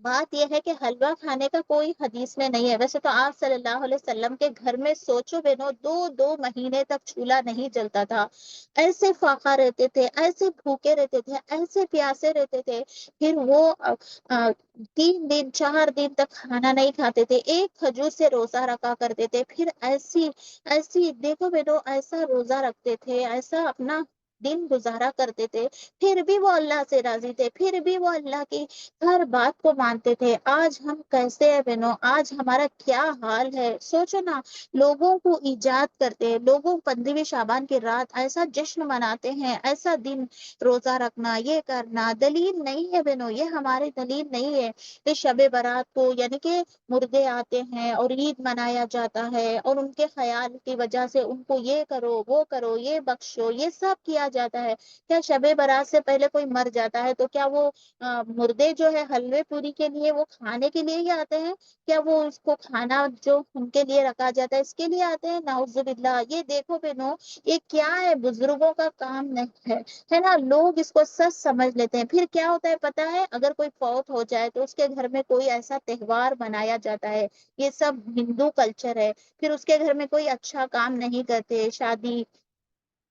بات یہ ہے کہ حلوہ کھانے کا کوئی حدیث میں نہیں ہے. ویسے تو آپ صلی اللہ علیہ وسلم کے گھر میں سوچو بہنوں 2 مہینے تک چولہا نہیں جلتا تھا. ایسے فاقہ رہتے تھے، ایسے بھوکے رہتے تھے، ایسے پیاسے رہتے تھے. پھر وہ 3 دن 4 دن تک کھانا نہیں کھاتے تھے، ایک کھجور سے روزہ رکھا کرتے تھے. پھر ایسی ایسی دیکھو بہنوں، ایسا روزہ رکھتے تھے، ایسا اپنا دن گزارا کرتے تھے. پھر بھی وہ اللہ سے راضی تھے، پھر بھی وہ اللہ کی ہر بات کو مانتے تھے. آج ہم کیسے ہیں بہنوں؟ آج ہمارا کیا حال ہے سوچو نا. لوگوں کو ایجاد کرتے ہیں، لوگوں 15ویں شعبان کی رات ایسا جشن مناتے ہیں، ایسا دن روزہ رکھنا، یہ کرنا دلیل نہیں ہے بہنوں، یہ ہماری دلیل نہیں ہے. کہ شب برات کو یعنی کہ مردے آتے ہیں اور عید منایا جاتا ہے، اور ان کے خیال کی وجہ سے ان کو یہ کرو وہ کرو یہ بخشو یہ سب کیا جاتا ہے. کیا شب برات سے پہلے کوئی مر جاتا ہے تو کیا وہ مردے جو ہے حلوے پوری کے لیے وہ کھانے کے لیے ہی آتے ہیں؟ کیا وہ اس کو کھانا جو ان کے لیے رکھا جاتا ہے اس کے لیے آتے ہیں؟ نعوذ باللہ. یہ دیکھو بہنوں، یہ کیا ہے؟ بزرگوں کا کام نہیں ہے نا. لوگ اس کو سچ سمجھ لیتے ہیں. پھر کیا ہوتا ہے پتا ہے؟ اگر کوئی فوت ہو جائے تو اس کے گھر میں کوئی ایسا تہوار منایا جاتا ہے. یہ سب ہندو کلچر ہے. پھر اس کے گھر میں کوئی اچھا کام نہیں کرتے، شادی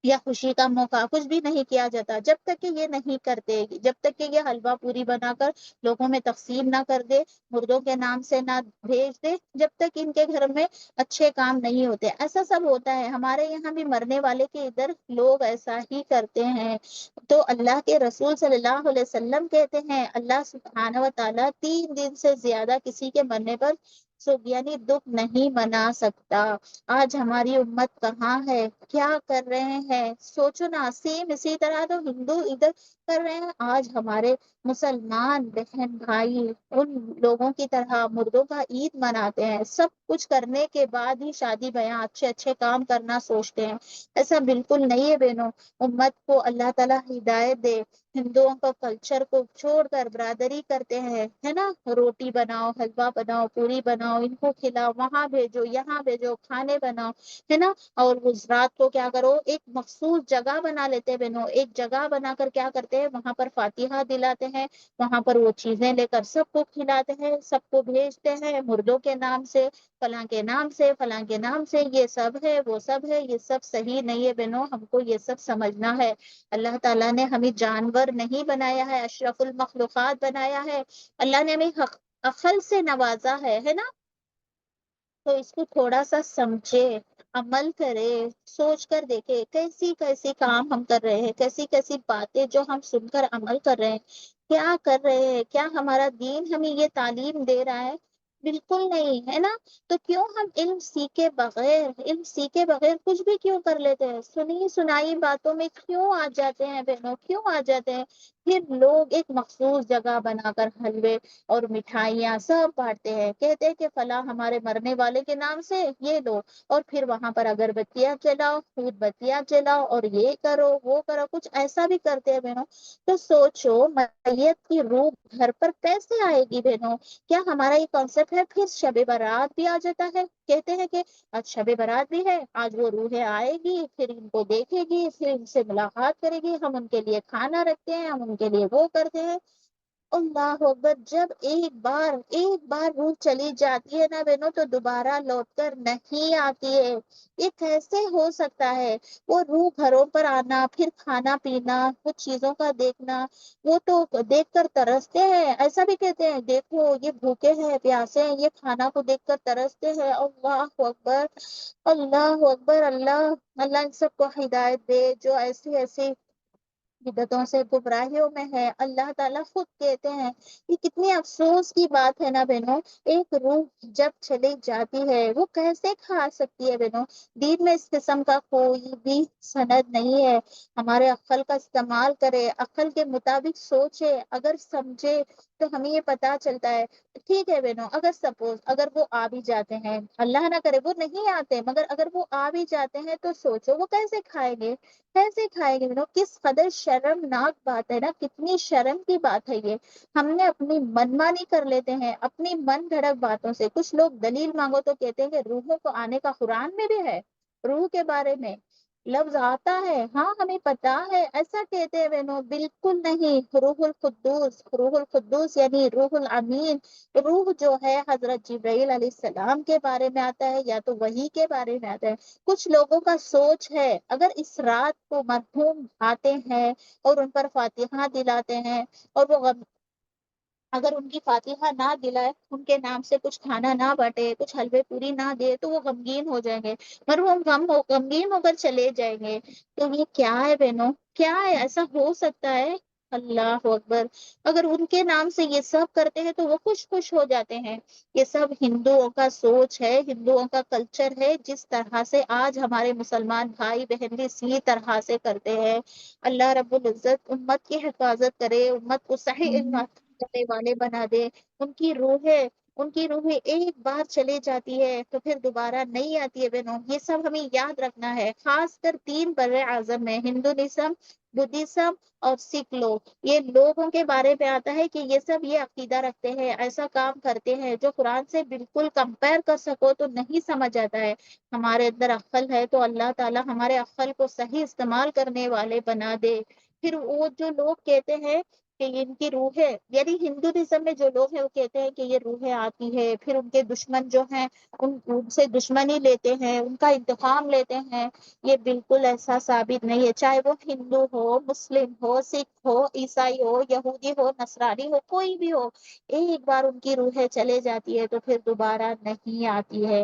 یا خوشی کا موقع کچھ بھی نہیں کیا جاتا جب تک کہ یہ نہیں کرتے، جب تک کہ یہ حلوہ پوری بنا کر لوگوں میں تقسیم نہ کر دے، مردوں کے نام سے نہ بھیج دے، جب تک ان کے گھر میں اچھے کام نہیں ہوتے. ایسا سب ہوتا ہے ہمارے یہاں بھی، مرنے والے کے ادھر لوگ ایسا ہی کرتے ہیں. تو اللہ کے رسول صلی اللہ علیہ وسلم کہتے ہیں اللہ سبحانہ و تعالیٰ 3 دن سے زیادہ کسی کے مرنے پر یعنی دکھ نہیں منا سکتا. آج ہماری امت کہاں ہے؟ کیا کر رہے ہیں سوچو نا. سیم اسی طرح تو ہندو ادھر کر رہے ہیں. آج ہمارے مسلمان بہن بھائی ان لوگوں کی طرح مردوں کا عید مناتے ہیں. سب کچھ کرنے کے بعد ہی شادی بیاہ اچھے اچھے کام کرنا سوچتے ہیں. ایسا بالکل نہیں ہے بہنوں. امت کو اللہ تعالیٰ ہدایت دے. ہندوؤں کا کلچر کو چھوڑ کر برادری کرتے ہیں ہے نا. روٹی بناؤ، حلوہ بناؤ، پوری بناؤ، ان کو کھلاؤ، وہاں بھیجو یہاں بھیجو، کھانے بناؤ ہے نا. اور اس رات کو کیا کرو، ایک مخصوص جگہ بنا لیتے ہیں بہنوں. ایک جگہ بنا کر کیا کرتے ہیں وہاں پر فاتحہ دلاتے ہیں، وہاں پر وہ چیزیں لے کر سب کو کھلاتے ہیں، سب کو بھیجتے ہیں مردوں کے نام سے، فلاں کے نام سے فلاں کے نام سے. یہ سب ہے وہ سب ہے، یہ سب صحیح نہیں ہے بہنوں. ہم کو یہ سب سمجھنا ہے. اللہ تعالیٰ نے ہمیں جانور نہیں بنایا ہے، اشرف المخلوقات بنایا ہے. اللہ نے ہمیں عقل سے نوازا ہے نا. تو اس کو تھوڑا سا سمجھے، عمل کرے، سوچ کر دیکھے کیسی کیسی کام ہم کر رہے ہیں، کیسی کیسی باتیں جو ہم سن کر عمل کر رہے ہیں. کیا کر رہے ہیں؟ کیا ہمارا دین ہمیں یہ تعلیم دے رہا ہے؟ بالکل نہیں ہے نا. تو کیوں ہم علم سیکھے بغیر کچھ بھی کیوں کر لیتے ہیں؟ سنی سنائی باتوں میں کیوں آ جاتے ہیں بہنوں؟ کیوں آ جاتے ہیں؟ پھر لوگ ایک مخصوص جگہ بنا کر حلوے اور مٹھائیاں سب بانٹتے ہیں، کہتے ہیں کہ فلاں ہمارے مرنے والے کے نام سے یہ لو، اور پھر وہاں پر اگربتیاں جلاؤ، خود بتیاں جلاؤ، اور یہ کرو وہ کرو، کچھ ایسا بھی کرتے ہیں بہنوں. تو سوچو میت کی روح گھر پر کیسے آئے گی بہنوں؟ کیا ہمارا یہ کانسیپٹ ہے؟ پھر شب برات بھی آ جاتا ہے، کہتے ہیں کہ آج شب برات بھی ہے، آج وہ روحیں آئے گی، پھر ان کو دیکھے گی، پھر ان سے ملاقات کرے گی، ہم ان کے لیے کھانا رکھتے ہیں، ہم ان کے لیے وہ کرتے ہیں. اللہ اکبر. جب ایک بار روح چلی جاتی ہے نا بہنوں تو دوبارہ لوٹ کر نہیں آتی ہے. یہ کیسے ہو سکتا ہے؟ وہ روح گھروں پر آنا، پھر کھانا پینا، کچھ چیزوں کا دیکھنا، وہ تو دیکھ کر ترستے ہیں. ایسا بھی کہتے ہیں دیکھو یہ بھوکے ہیں پیاسے ہیں، یہ کھانا کو دیکھ کر ترستے ہیں. اللہ اکبر، اللہ اکبر. اللہ اللہ ان سب کو ہدایت دے جو ایسی ایسی بدعتوں سے گمراہیوں میں ہے. اللہ تعالیٰ خود کہتے ہیں. یہ کتنی افسوس کی بات ہے نا بہنوں. ایک روح جب چلی جاتی ہے وہ کیسے کھا سکتی ہے بہنوں؟ دین میں اس قسم کا کوئی بھی سند نہیں ہے. ہمارے عقل کا استعمال کرے، عقل کے مطابق سوچے، اگر سمجھے تو ہمیں یہ پتا چلتا ہے. ٹھیک ہے بہنوں، اگر سپوز اگر وہ آ بھی جاتے ہیں، اللہ نہ کرے وہ نہیں آتے، مگر اگر وہ آ بھی جاتے ہیں تو سوچو وہ کیسے کھائیں گے؟ کیسے کھائیں گے بہنوں؟ کس قدر شرمناک بات ہے نا، کتنی شرم کی بات ہے یہ. ہم نے اپنی منمانی کر لیتے ہیں اپنی من گھڑت باتوں سے. کچھ لوگ دلیل مانگو تو کہتے ہیں کہ روحوں کو آنے کا قرآن میں بھی ہے، روح کے بارے میں. لفظ آتا ہے، ہاں ہمیں پتا ہے، ایسا کہتے ہیں بہنوں، بالکل نہیں۔ روح القدوس یعنی روح الامین، روح جو ہے حضرت جبرائیل علیہ السلام کے بارے میں آتا ہے، یا تو وحی کے بارے میں آتا ہے۔ کچھ لوگوں کا سوچ ہے اگر اس رات کو مرحوم آتے ہیں اور ان پر فاتحہ دلاتے ہیں، اور وہ اگر ان کی فاتحہ نہ دلائے، ان کے نام سے کچھ کھانا نہ بانٹے، کچھ حلوے پوری نہ دے، تو وہ غمگین ہو جائیں گے، مرحوم غمگین ہو کر چلے جائیں گے۔ تو یہ کیا ہے بہنوں، کیا ہے؟ ایسا ہو سکتا ہے؟ اللہ اکبر! اگر ان کے نام سے یہ سب کرتے ہیں تو وہ خوش ہو جاتے ہیں۔ یہ سب ہندوؤں کا سوچ ہے، ہندوؤں کا کلچر ہے، جس طرح سے آج ہمارے مسلمان بھائی بہن بھی اسی طرح سے کرتے ہیں۔ اللہ رب العزت امت کی حفاظت کرے، امت کو صحیح علم کرنے والے بنا دے۔ ان کی روحیں ایک بار چلے جاتی ہے تو پھر دوبارہ نہیں آتی ہے بہنوں، یہ سب ہمیں یاد رکھنا ہے۔ خاص کر تین بر اعظم میں، ہندوازم، بدھزم اور سکھ لوگ، یہ لوگوں کے بارے میں آتا ہے کہ یہ سب یہ عقیدہ رکھتے ہیں، ایسا کام کرتے ہیں جو قرآن سے بالکل کمپیر کر سکو تو نہیں سمجھ آتا ہے۔ ہمارے اندر عقل ہے تو اللہ تعالی ہمارے عقل کو صحیح استعمال کرنے والے بنا دے۔ پھر وہ جو لوگ کہتے ہیں کہ ان کی روح ہے، یعنی ہندوازم میں جو لوگ ہیں وہ کہتے ہیں کہ یہ روحیں آتی ہے، پھر ان کے دشمن جو ہیں ان سے دشمنی لیتے ہیں، ان کا انتقام لیتے ہیں۔ یہ بالکل ایسا ثابت نہیں ہے، چاہے وہ ہندو ہو، مسلم ہو، سکھ ہو، عیسائی ہو، یہودی ہو، نصرانی ہو، کوئی بھی ہو، ایک بار ان کی روحیں چلے جاتی ہے تو پھر دوبارہ نہیں آتی ہے۔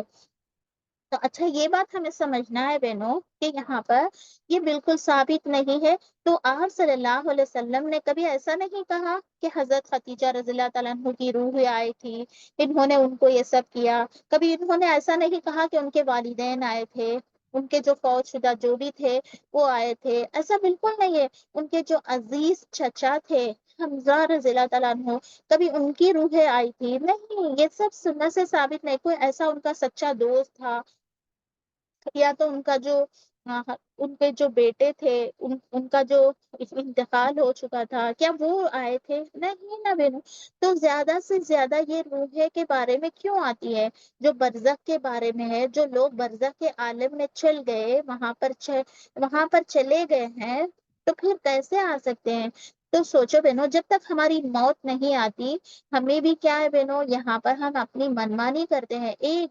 تو اچھا، یہ بات ہمیں سمجھنا ہے بہنوں کہ یہاں پر یہ بالکل ثابت نہیں ہے۔ تو آپ صلی اللہ علیہ وسلم نے کبھی ایسا نہیں کہا کہ حضرت خدیجہ رضی اللہ تعالیٰ عنہ کی روح آئی تھی، انہوں نے ان کو یہ سب کیا؟ کبھی انہوں نے ایسا نہیں کہا کہ ان کے والدین آئے تھے، ان کے جو فوت شدہ جو بھی تھے وہ آئے تھے؟ ایسا بالکل نہیں ہے۔ ان کے جو عزیز چچا تھے حمزہ رضی اللہ تعالیٰ عنہ، کبھی ان کی روحیں آئی تھی؟ نہیں، یہ سب سننے سے ثابت نہیں۔ کوئی ایسا ان کا سچا دوست تھا، یا تو ان کا جو ان کے جو بیٹے تھے، ان کا جو انتقال ہو چکا تھا، کیا وہ آئے تھے؟ نہیں نہ بہنوں۔ تو زیادہ سے زیادہ یہ روحے کے بارے میں کیوں آتی ہے؟ جو برزخ کے بارے میں ہے، جو لوگ برزخ کے عالم میں چل گئے، وہاں پر چلے گئے ہیں، تو پھر کیسے آ سکتے ہیں؟ تو سوچو بہنوں، جب تک ہماری موت نہیں آتی، ہمیں بھی کیا ہے بہنوں، یہاں پر ہم اپنی منمانی کرتے ہیں۔ ایک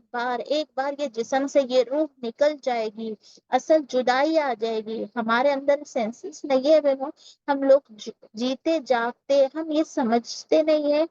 بار یہ جسم سے یہ روح نکل جائے گی، اصل جدائی آ جائے گی، ہمارے اندر سینسز نہیں ہے بہنوں۔ ہم لوگ جیتے جاگتے ہم یہ سمجھتے نہیں ہے۔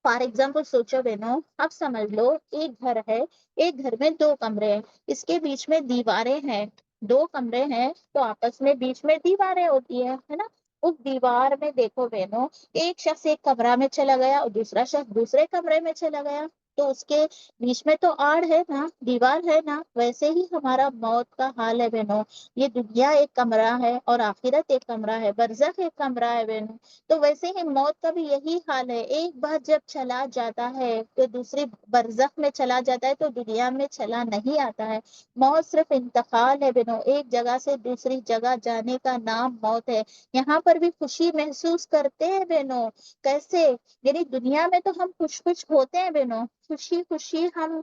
فار ایگزامپل سوچو بہنوں، اب سمجھ لو ایک گھر ہے، ایک گھر میں دو کمرے ہیں، اس کے بیچ میں دیواریں ہیں، دو کمرے ہیں تو آپس میں بیچ میں دیواریں ہوتی ہے نا؟ اس دیوار میں دیکھو بہنوں، ایک شخص ایک کمرہ میں چلا گیا اور دوسرا شخص دوسرے کمرے میں چلا گیا، تو اس کے بیچ میں تو آڑ ہے نا، دیوار ہے نا؟ ویسے ہی ہمارا موت کا حال ہے بہنوں۔ یہ دنیا ایک کمرہ ہے اور آخرت ایک کمرہ ہے، برزخ ایک کمرہ ہے بہنوں۔ تو ویسے ہی موت کا بھی یہی حال ہے، ایک بار جب چلا جاتا ہے تو دوسری برزخ میں چلا جاتا ہے، تو دنیا میں چلا نہیں آتا ہے۔ موت صرف انتقال ہے بنو، ایک جگہ سے دوسری جگہ جانے کا نام موت ہے۔ یہاں پر بھی خوشی محسوس کرتے ہیں بہنوں، کیسے؟ یعنی دنیا میں تو ہم خوش ہوتے ہیں بہنوں، خوشی خوشی ہم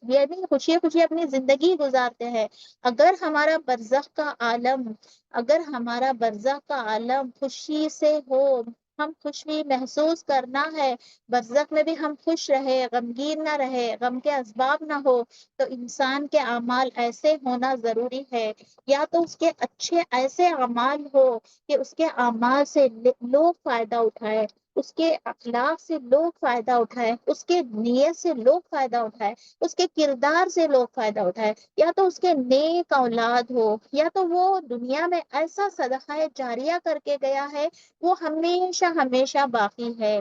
یعنی خوشی خوشی اپنی زندگی گزارتے ہیں۔ اگر ہمارا برزخ کا عالم، اگر ہمارا برزخ کا عالم خوشی سے ہو، ہم خوشی محسوس کرنا ہے، برزخ میں بھی ہم خوش رہے، غمگین نہ رہے، غم کے اسباب نہ ہو، تو انسان کے اعمال ایسے ہونا ضروری ہے، یا تو اس کے اچھے ایسے اعمال ہو کہ اس کے اعمال سے لوگ فائدہ اٹھائے، اس کے اخلاق سے لوگ فائدہ اٹھائے، اس کے نیت سے لوگ فائدہ اٹھائے، اس کے کردار سے لوگ فائدہ اٹھائے، یا تو اس کے نیک اولاد ہو، یا تو وہ دنیا میں ایسا صدقہ جاریہ کر کے گیا ہے، وہ ہمیشہ ہمیشہ باقی ہے،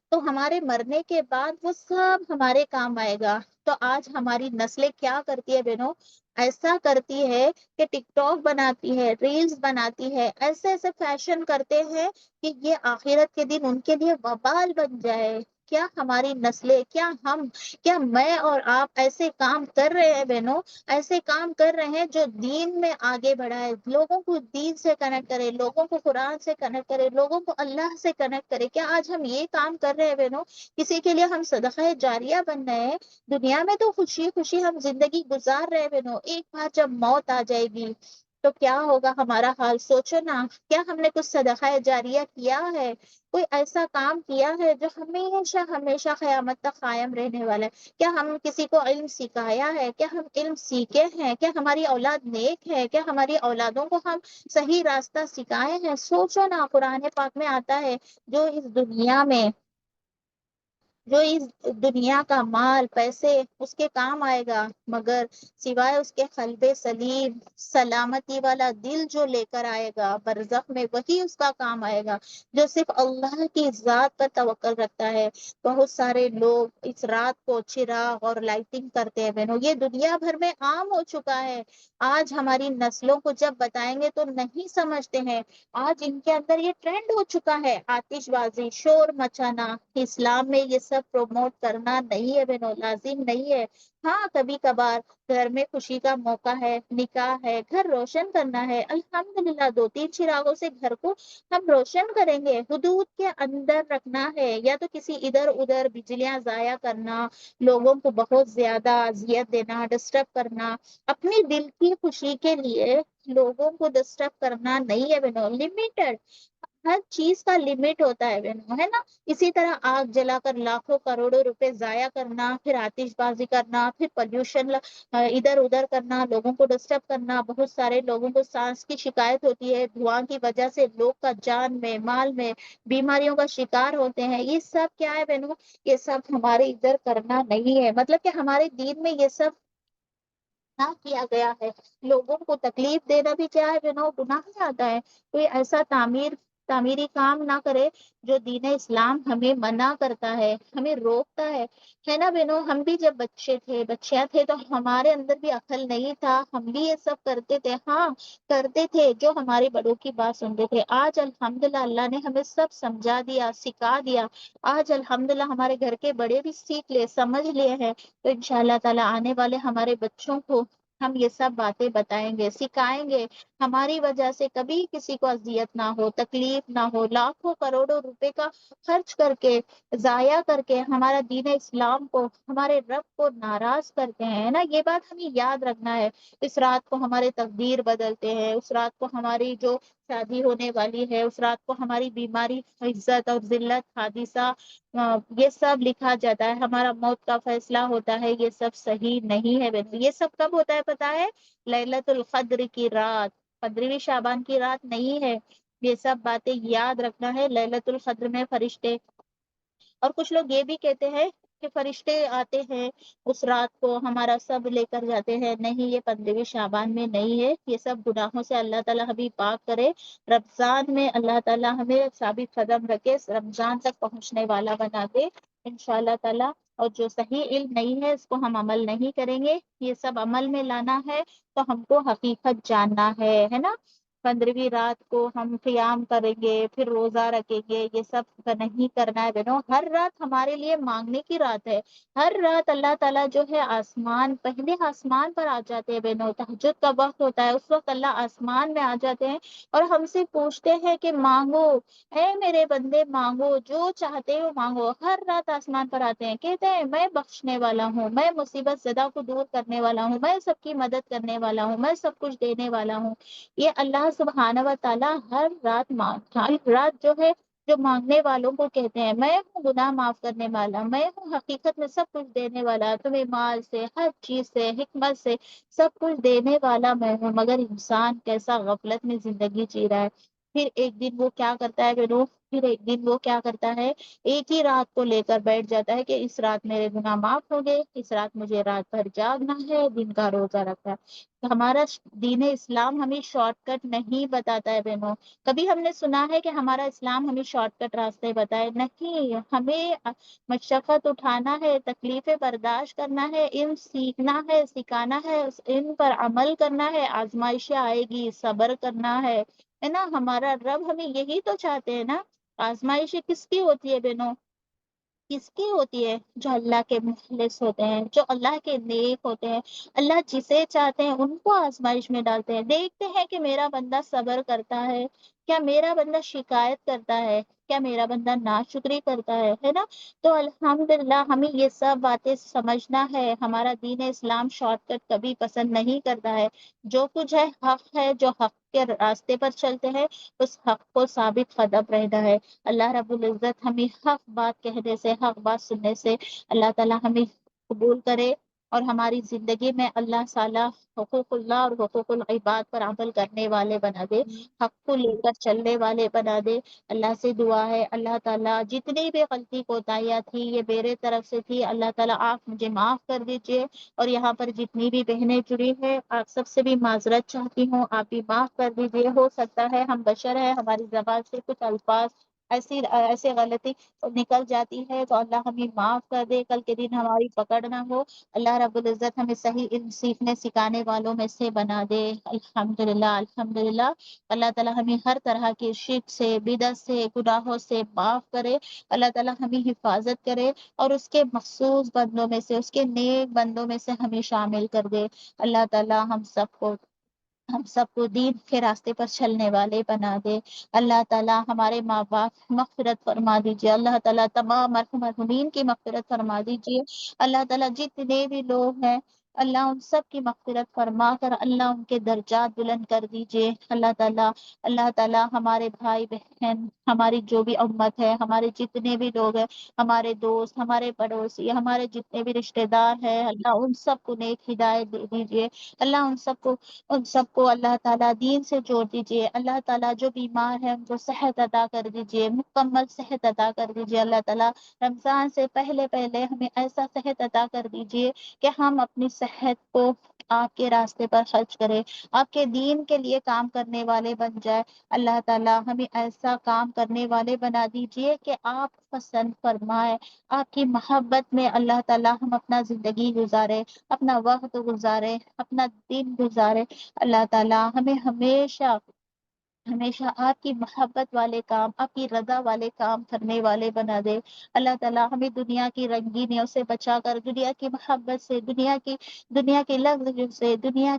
تو ہمارے مرنے کے بعد وہ سب ہمارے کام آئے گا۔ تو آج ہماری نسلیں کیا کرتی ہے بہنوں؟ ایسا کرتی ہے کہ ٹک ٹاک بناتی ہے، ریلز بناتی ہے، ایسے ایسے فیشن کرتے ہیں کہ یہ آخرت کے دن ان کے لیے وبال بن جائے۔ کیا ہماری نسلیں، کیا میں اور آپ ایسے کام کر رہے ہیں بہنوں، ایسے کام کر رہے ہیں جو دین میں آگے بڑھائے، لوگوں کو دین سے کنیکٹ کرے، لوگوں کو قرآن سے کنیکٹ کرے، لوگوں کو اللہ سے کنیکٹ کرے؟ کیا آج ہم یہ کام کر رہے ہیں بہنوں؟ کسی کے لیے ہم صدقہ جاریہ بن رہے ہیں؟ دنیا میں تو خوشی خوشی ہم زندگی گزار رہے ہیں بہنوں، ایک بار جب موت آ جائے گی تو کیا ہوگا ہمارا حال؟ سوچو نا، کیا ہم نے کچھ صدقہ جاریہ کیا ہے؟ کوئی ایسا کام کیا ہے جو ہمیشہ ہمیشہ قیامت تک قائم رہنے والا ہے؟ کیا ہم کسی کو علم سکھایا ہے؟ کیا ہم علم سیکھے ہیں؟ کیا ہماری اولاد نیک ہے؟ کیا ہماری اولادوں کو ہم صحیح راستہ سکھائے ہیں؟ سوچو نا، قرآن پاک میں آتا ہے جو اس دنیا کا مال پیسے اس کے کام آئے گا، مگر سوائے اس کے قلب سلیم سلامتی والا دل جو لے کر آئے گا برزخ میں، وہی اس کا کام آئے گا، جو صرف اللہ کی ذات پر توکل رکھتا ہے۔ بہت سارے لوگ اس رات کو چراغ اور لائٹنگ کرتے ہیں بہنوں، یہ دنیا بھر میں عام ہو چکا ہے۔ آج ہماری نسلوں کو جب بتائیں گے تو نہیں سمجھتے ہیں، آج ان کے اندر یہ ٹرینڈ ہو چکا ہے، آتش بازی، شور مچانا۔ اسلام میں یہ سب پروموٹ کرنا نہیں ہے بہنوں، لازم نہیں ہے۔ ہاں کبھی کبھار گھر میں خوشی کا موقع ہے، نکاح ہے، گھر روشن کرنا ہے، الحمدللہ 2 3 چراغوں سے گھر کو ہم روشن کریں گے، حدود کے اندر رکھنا ہے۔ یا تو کسی ادھر ادھر بجلیاں ضائع کرنا، لوگوں کو بہت زیادہ اذیت دینا، ڈسٹرب کرنا، اپنی دل کی خوشی کے لیے لوگوں کو ڈسٹرب کرنا نہیں ہے بہنوں، لمیٹڈ، ہر چیز کا لمٹ ہوتا ہے بہنوں، ہے نا؟ اسی طرح آگ جلا کر لاکھوں کروڑوں روپے ضائع کرنا، پھر آتش بازی کرنا، پھر پولوشن ادھر ادھر کرنا، لوگوں کو ڈسٹرب کرنا، بہت سارے لوگوں کو سانس کی شکایت ہوتی ہے، دھواں کی وجہ سے لوگ کا جان میں مال میں بیماریوں کا شکار ہوتے ہیں۔ یہ سب کیا ہے بہنوں؟ یہ سب ہمارے ادھر کرنا نہیں ہے، مطلب کہ ہمارے دین میں یہ سب نہ کیا گیا ہے۔ لوگوں کو تکلیف دینا بھی کیا ہے بہنوں؟ گناہ میں آتا ہے۔ کوئی ایسا تعمیری کام نہ کرے جو دین اسلام ہمیں منع کرتا ہے، ہمیں روکتا ہے نا بہنوں؟ ہم بھی جب بچے تھے، بچیاں تھے، تو ہمارے اندر بھی عقل نہیں تھا، ہم بھی یہ سب کرتے تھے، ہاں کرتے تھے، جو ہمارے بڑوں کی بات سنتے تھے۔ آج الحمدللہ اللہ نے ہمیں سب سمجھا دیا، سکھا دیا۔ آج الحمدللہ ہمارے گھر کے بڑے بھی سیکھ لے، سمجھ لیے ہیں، تو انشاءاللہ تعالی آنے والے ہمارے بچوں کو ہم یہ سب باتیں بتائیں گے، سکھائیں گے۔ ہماری وجہ سے کبھی کسی کو اذیت نہ ہو، تکلیف نہ ہو، لاکھوں کروڑوں روپے کا خرچ کر کے، ضائع کر کے ہمارا دین اسلام کو، ہمارے رب کو ناراض کرتے ہیں نا، یہ بات ہمیں یاد رکھنا ہے۔ اس رات کو ہمارے تقدیر بدلتے ہیں، اس رات کو ہماری جو شادی ہونے والی ہے، اس رات کو ہماری بیماری، عزت اور ذلت، حادثہ، یہ سب لکھا جاتا ہے، ہمارا موت کا فیصلہ ہوتا ہے۔ یہ سب صحیح نہیں ہے بہنوں۔ یہ سب کب ہوتا ہے پتا ہے؟ لیلۃ القدر کی رات، 15ویں شعبان کی رات نہیں ہے۔ یہ سب باتیں یاد رکھنا ہے۔ لیلۃ القدر میں فرشتے، اور کچھ لوگ یہ بھی کہتے ہیں کہ فرشتے آتے ہیں اس رات کو ہمارا سب لے کر جاتے ہیں، نہیں، یہ 15ویں شعبان میں نہیں ہے۔ یہ سب گناہوں سے اللہ تعالیٰ ہمیں پاک کرے، رمضان میں اللہ تعالیٰ ہمیں ثابت قدم رکھے، رمضان تک پہنچنے والا بنا دے انشاءاللہ تعالیٰ۔ اور جو صحیح علم نہیں ہے اس کو ہم عمل نہیں کریں گے، یہ سب عمل میں لانا ہے تو ہم کو حقیقت جاننا ہے نا؟ 15ویں رات کو ہم قیام کریں گے، پھر روزہ رکھیں گے، یہ سب نہیں کرنا ہے بہنوں۔ ہر رات ہمارے لیے مانگنے کی رات ہے، ہر رات اللہ تعالیٰ جو ہے پہلے آسمان پر آ جاتے ہیں بہنوں، تہجد کا وقت ہوتا ہے، اس وقت اللہ آسمان میں آ جاتے ہیں اور ہم سے پوچھتے ہیں کہ مانگو، اے میرے بندے مانگو، جو چاہتے ہو مانگو۔ ہر رات آسمان پر آتے ہیں، کہتے ہیں میں بخشنے والا ہوں، میں مصیبت زدہ کو دور کرنے والا ہوں، میں سب کی مدد کرنے والا ہوں، میں سب کچھ دینے والا ہوں۔ یہ اللہ سبحانہ و تعالیٰ ہر رات جو ہے، جو مانگنے والوں کو کہتے ہیں میں ہوں گناہ معاف کرنے والا، میں ہوں حقیقت میں سب کچھ دینے والا، تمہیں مال سے، ہر چیز سے، حکمت سے سب کچھ دینے والا میں ہوں، مگر انسان کیسا غفلت میں زندگی جی رہا ہے۔ پھر ایک دن وہ کیا کرتا ہے بہنوں؟ پھر ایک دن وہ کیا کرتا ہے؟ ایک ہی رات کو لے کر بیٹھ جاتا ہے کہ اس رات میرے گناہ معاف ہو گئے، اس رات مجھے رات بھر جاگنا ہے، دن کا روزہ رکھنا ہے۔ تو ہمارا دین اسلام ہمیں شارٹ کٹ نہیں بتاتا ہے بہنوں۔ کبھی ہم نے سنا ہے کہ ہمارا اسلام ہمیں شارٹ کٹ راستے بتائے؟ نہیں، ہمیں مشقت اٹھانا ہے، تکلیفیں برداشت کرنا ہے، علم سیکھنا ہے، سکھانا ہے، اس علم پر عمل کرنا ہے، آزمائشیں آئے گی، صبر کرنا ہے نا؟ ہمارا رب ہمیں یہی تو چاہتے ہیں نا؟ آزمائشیں کس کی ہوتی ہے بہنوں؟ کس کی ہوتی ہے؟ جو اللہ کے مخلص ہوتے ہیں، جو اللہ کے نیک ہوتے ہیں۔ اللہ جسے چاہتے ہیں ان کو آزمائش میں ڈالتے ہیں، دیکھتے ہیں کہ میرا بندہ صبر کرتا ہے، کیا میرا بندہ شکایت کرتا ہے، کیا میرا بندہ ناشکری کرتا ہے نا؟ تو الحمدللہ ہمیں یہ سب باتیں سمجھنا ہے۔ ہمارا دین اسلام شارٹ کٹ کبھی پسند نہیں کرتا ہے۔ جو کچھ ہے جو حق کے راستے پر چلتے ہیں، اس حق کو ثابت قدم رہنا ہے۔ اللہ رب العزت ہمیں حق بات کہنے سے، حق بات سننے سے اللہ تعالیٰ ہمیں قبول کرے، اور ہماری زندگی میں اللہ تعالیٰ حقوق اللہ اور حقوق العباد پر عمل کرنے والے بنا دے، حق کو لے کر چلنے والے بنا دے۔ اللہ سے دعا ہے اللہ تعالیٰ جتنی بھی غلطی کوتاہیاں تھی یہ میرے طرف سے تھی، اللہ تعالیٰ آپ مجھے معاف کر دیجئے، اور یہاں پر جتنی بھی بہنیں جڑی ہیں آپ سب سے بھی معذرت چاہتی ہوں، آپ بھی معاف کر دیجئے۔ ہو سکتا ہے ہم بشر ہیں، ہماری زبان سے کچھ الفاظ ایسی غلطی نکل جاتی ہے، تو اللہ ہمیں معاف کر دے، کل کے دن ہماری پکڑ نہ ہو۔ اللہ رب العزت ہمیں صحیح سیکھنے سکھانے والوں میں سے بنا دے۔ الحمدللہ الحمدللہ۔ اللہ تعالیٰ ہمیں ہر طرح کی شرک سے، بدعت سے، گناہوں سے معاف کرے۔ اللہ تعالیٰ ہمیں حفاظت کرے، اور اس کے مخصوص بندوں میں سے، اس کے نیک بندوں میں سے ہمیں شامل کر دے۔ اللہ تعالیٰ ہم سب کو دین کے راستے پر چلنے والے بنا دے۔ اللہ تعالیٰ ہمارے ماں باپ مغفرت فرما دیجیے، اللہ تعالیٰ تمام مرحومین کی مغفرت فرما دیجیے۔ اللہ تعالیٰ جتنے بھی لوگ ہیں اللہ ان سب کی مغفرت فرما کر اللہ ان کے درجات بلند کر دیجیے۔ اللہ تعالیٰ ہمارے بھائی بہن، ہماری جو بھی امت ہے، ہمارے جتنے بھی لوگ ہیں، ہمارے دوست، ہمارے پڑوسی، ہمارے جتنے بھی رشتہ دار ہیں، اللہ ان سب کو نیک ہدایت دے دیجیے۔ اللہ ان سب کو اللہ تعالیٰ دین سے جوڑ دیجیے۔ اللہ تعالیٰ جو بیمار ہے ان کو صحت عطا کر دیجیے، مکمل صحت عطا کر دیجیے۔ اللہ تعالیٰ رمضان سے پہلے پہلے ہمیں ایسا صحت عطا کر دیجیے کہ ہم اپنی صحت کو آپ کے راستے پر خرچ کریں، آپ کے دین کے لیے کام کرنے والے بن جائے۔ اللہ تعالیٰ ہمیں ایسا کام کرنے والے بنا دیجیے کہ آپ پسند فرمائے، آپ کی محبت میں اللہ تعالیٰ ہم اپنا زندگی گزارے، اپنا وقت گزارے، اپنا دن گزارے۔ اللہ تعالیٰ ہمیں ہمیشہ ہمیشہ آپ کی محبت والے کام، آپ کی رضا والے کام کرنے والے بنا دے۔ اللہ تعالیٰ ہمیں دنیا کی رنگینیوں سے بچا کر، دنیا کی محبت سے، دنیا کی لذت سے، دنیا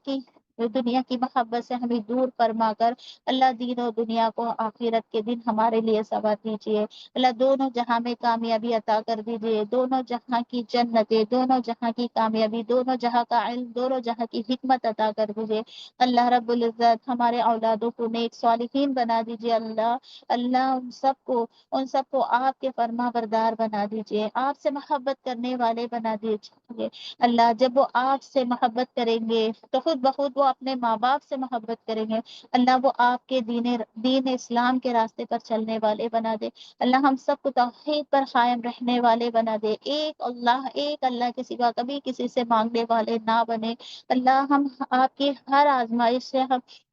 کی محبت سے ہمیں دور فرما کر اللہ دین و دنیا کو آخرت کے دن ہمارے لیے سنوار دیجیے۔ اللہ دونوں جہاں میں کامیابی عطا کر دیجیے، دونوں جہاں کی جنتیں، دونوں جہاں کی کامیابی، دونوں جہاں کا علم، دونوں جہاں کی حکمت عطا کر دیجیے۔ اللہ رب العزت ہمارے اولادوں کو نیک صالحین بنا دیجیے۔ اللہ ان سب کو آپ کے فرما بردار بنا دیجیے، آپ سے محبت کرنے والے بنا دیجیے۔ اللہ جب وہ آپ سے محبت کریں گے تو خود بخود وہ اپنے ماں باپ سے محبت کریں گے۔ اللہ وہ آپ کے دین اسلام کے راستے پر چلنے والے بنا دے۔ اللہ ہم سب کو توحید پر قائم رہنے والے بنا دے، ایک اللہ کے سوا کبھی کسی سے مانگنے والے نہ بنے۔ اللہ ہم آپ کی ہر آزمائش سے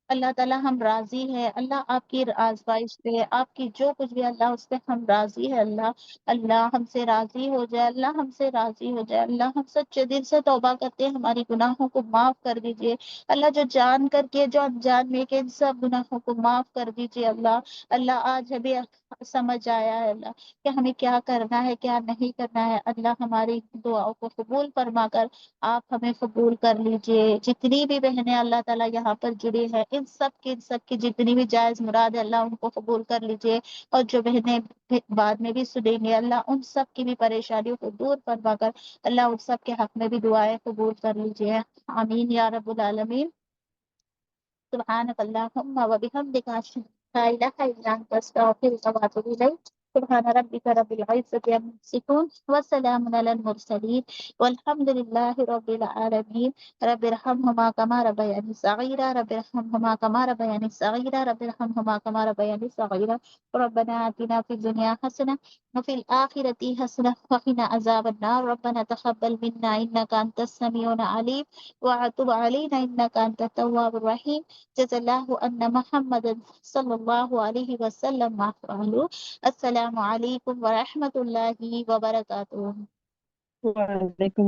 اللہ تعالیٰ ہم راضی ہے۔ اللہ آپ کی آزمائش پہ، آپ کی جو کچھ بھی اللہ اس پہ ہم راضی ہے۔ اللہ ہم سے راضی ہو جائے، اللہ ہم سے راضی ہو جائے۔ اللہ ہم سچے دل سے توبہ کرتے ہیں، ہماری گناہوں کو معاف کر دیجیے۔ اللہ جو جان کر کے، جو انجان میں کے، ان سب گناہوں کو معاف کر دیجیے۔ اللہ آج ہمیں سمجھ آیا ہے اللہ کہ ہمیں کیا کرنا ہے، کیا نہیں کرنا ہے۔ اللہ ہماری دعاؤں کو قبول فرما کر آپ ہمیں قبول کر لیجئے۔ جتنی بھی بہنیں اللہ تعالیٰ یہاں پر جڑی ہیں، ان سب کی جتنی بھی جائز مراد ہے اللہ ان کو قبول کر لیجئے، اور جو بہنیں بعد میں بھی سنیں گے اللہ ان سب کی بھی پریشانیوں کو دور فرما کر اللہ ان سب کے حق میں بھی دعائیں قبول کر لیجئے۔ آمین یا رب العالمین۔ سبحانک اللہم و بحمدک اشہد ان لا الہ الا انت استغفرک و اتوب الیک۔ سبحان ربک رب العزة عما یصفون وسلام علی المرسلین والحمد للہ رب العالمین۔ رب ارحمهما كما ربياني صغيرا، رب ارحمهما كما ربياني صغيرا، رب ارحمهما كما ربياني صغيرا۔ ربنا آتنا في الدنيا حسنة وفي الآخرة حسنة وقنا عذاب النار۔ ربنا تقبل منا إنك أنت السميع العليم وتب علينا إنك أنت التواب الرحيم۔ جزا الله أن محمد صلى الله عليه وسلم ما فعلوا۔ السلام عليكم ورحمة الله وبركاته۔ وعلیکم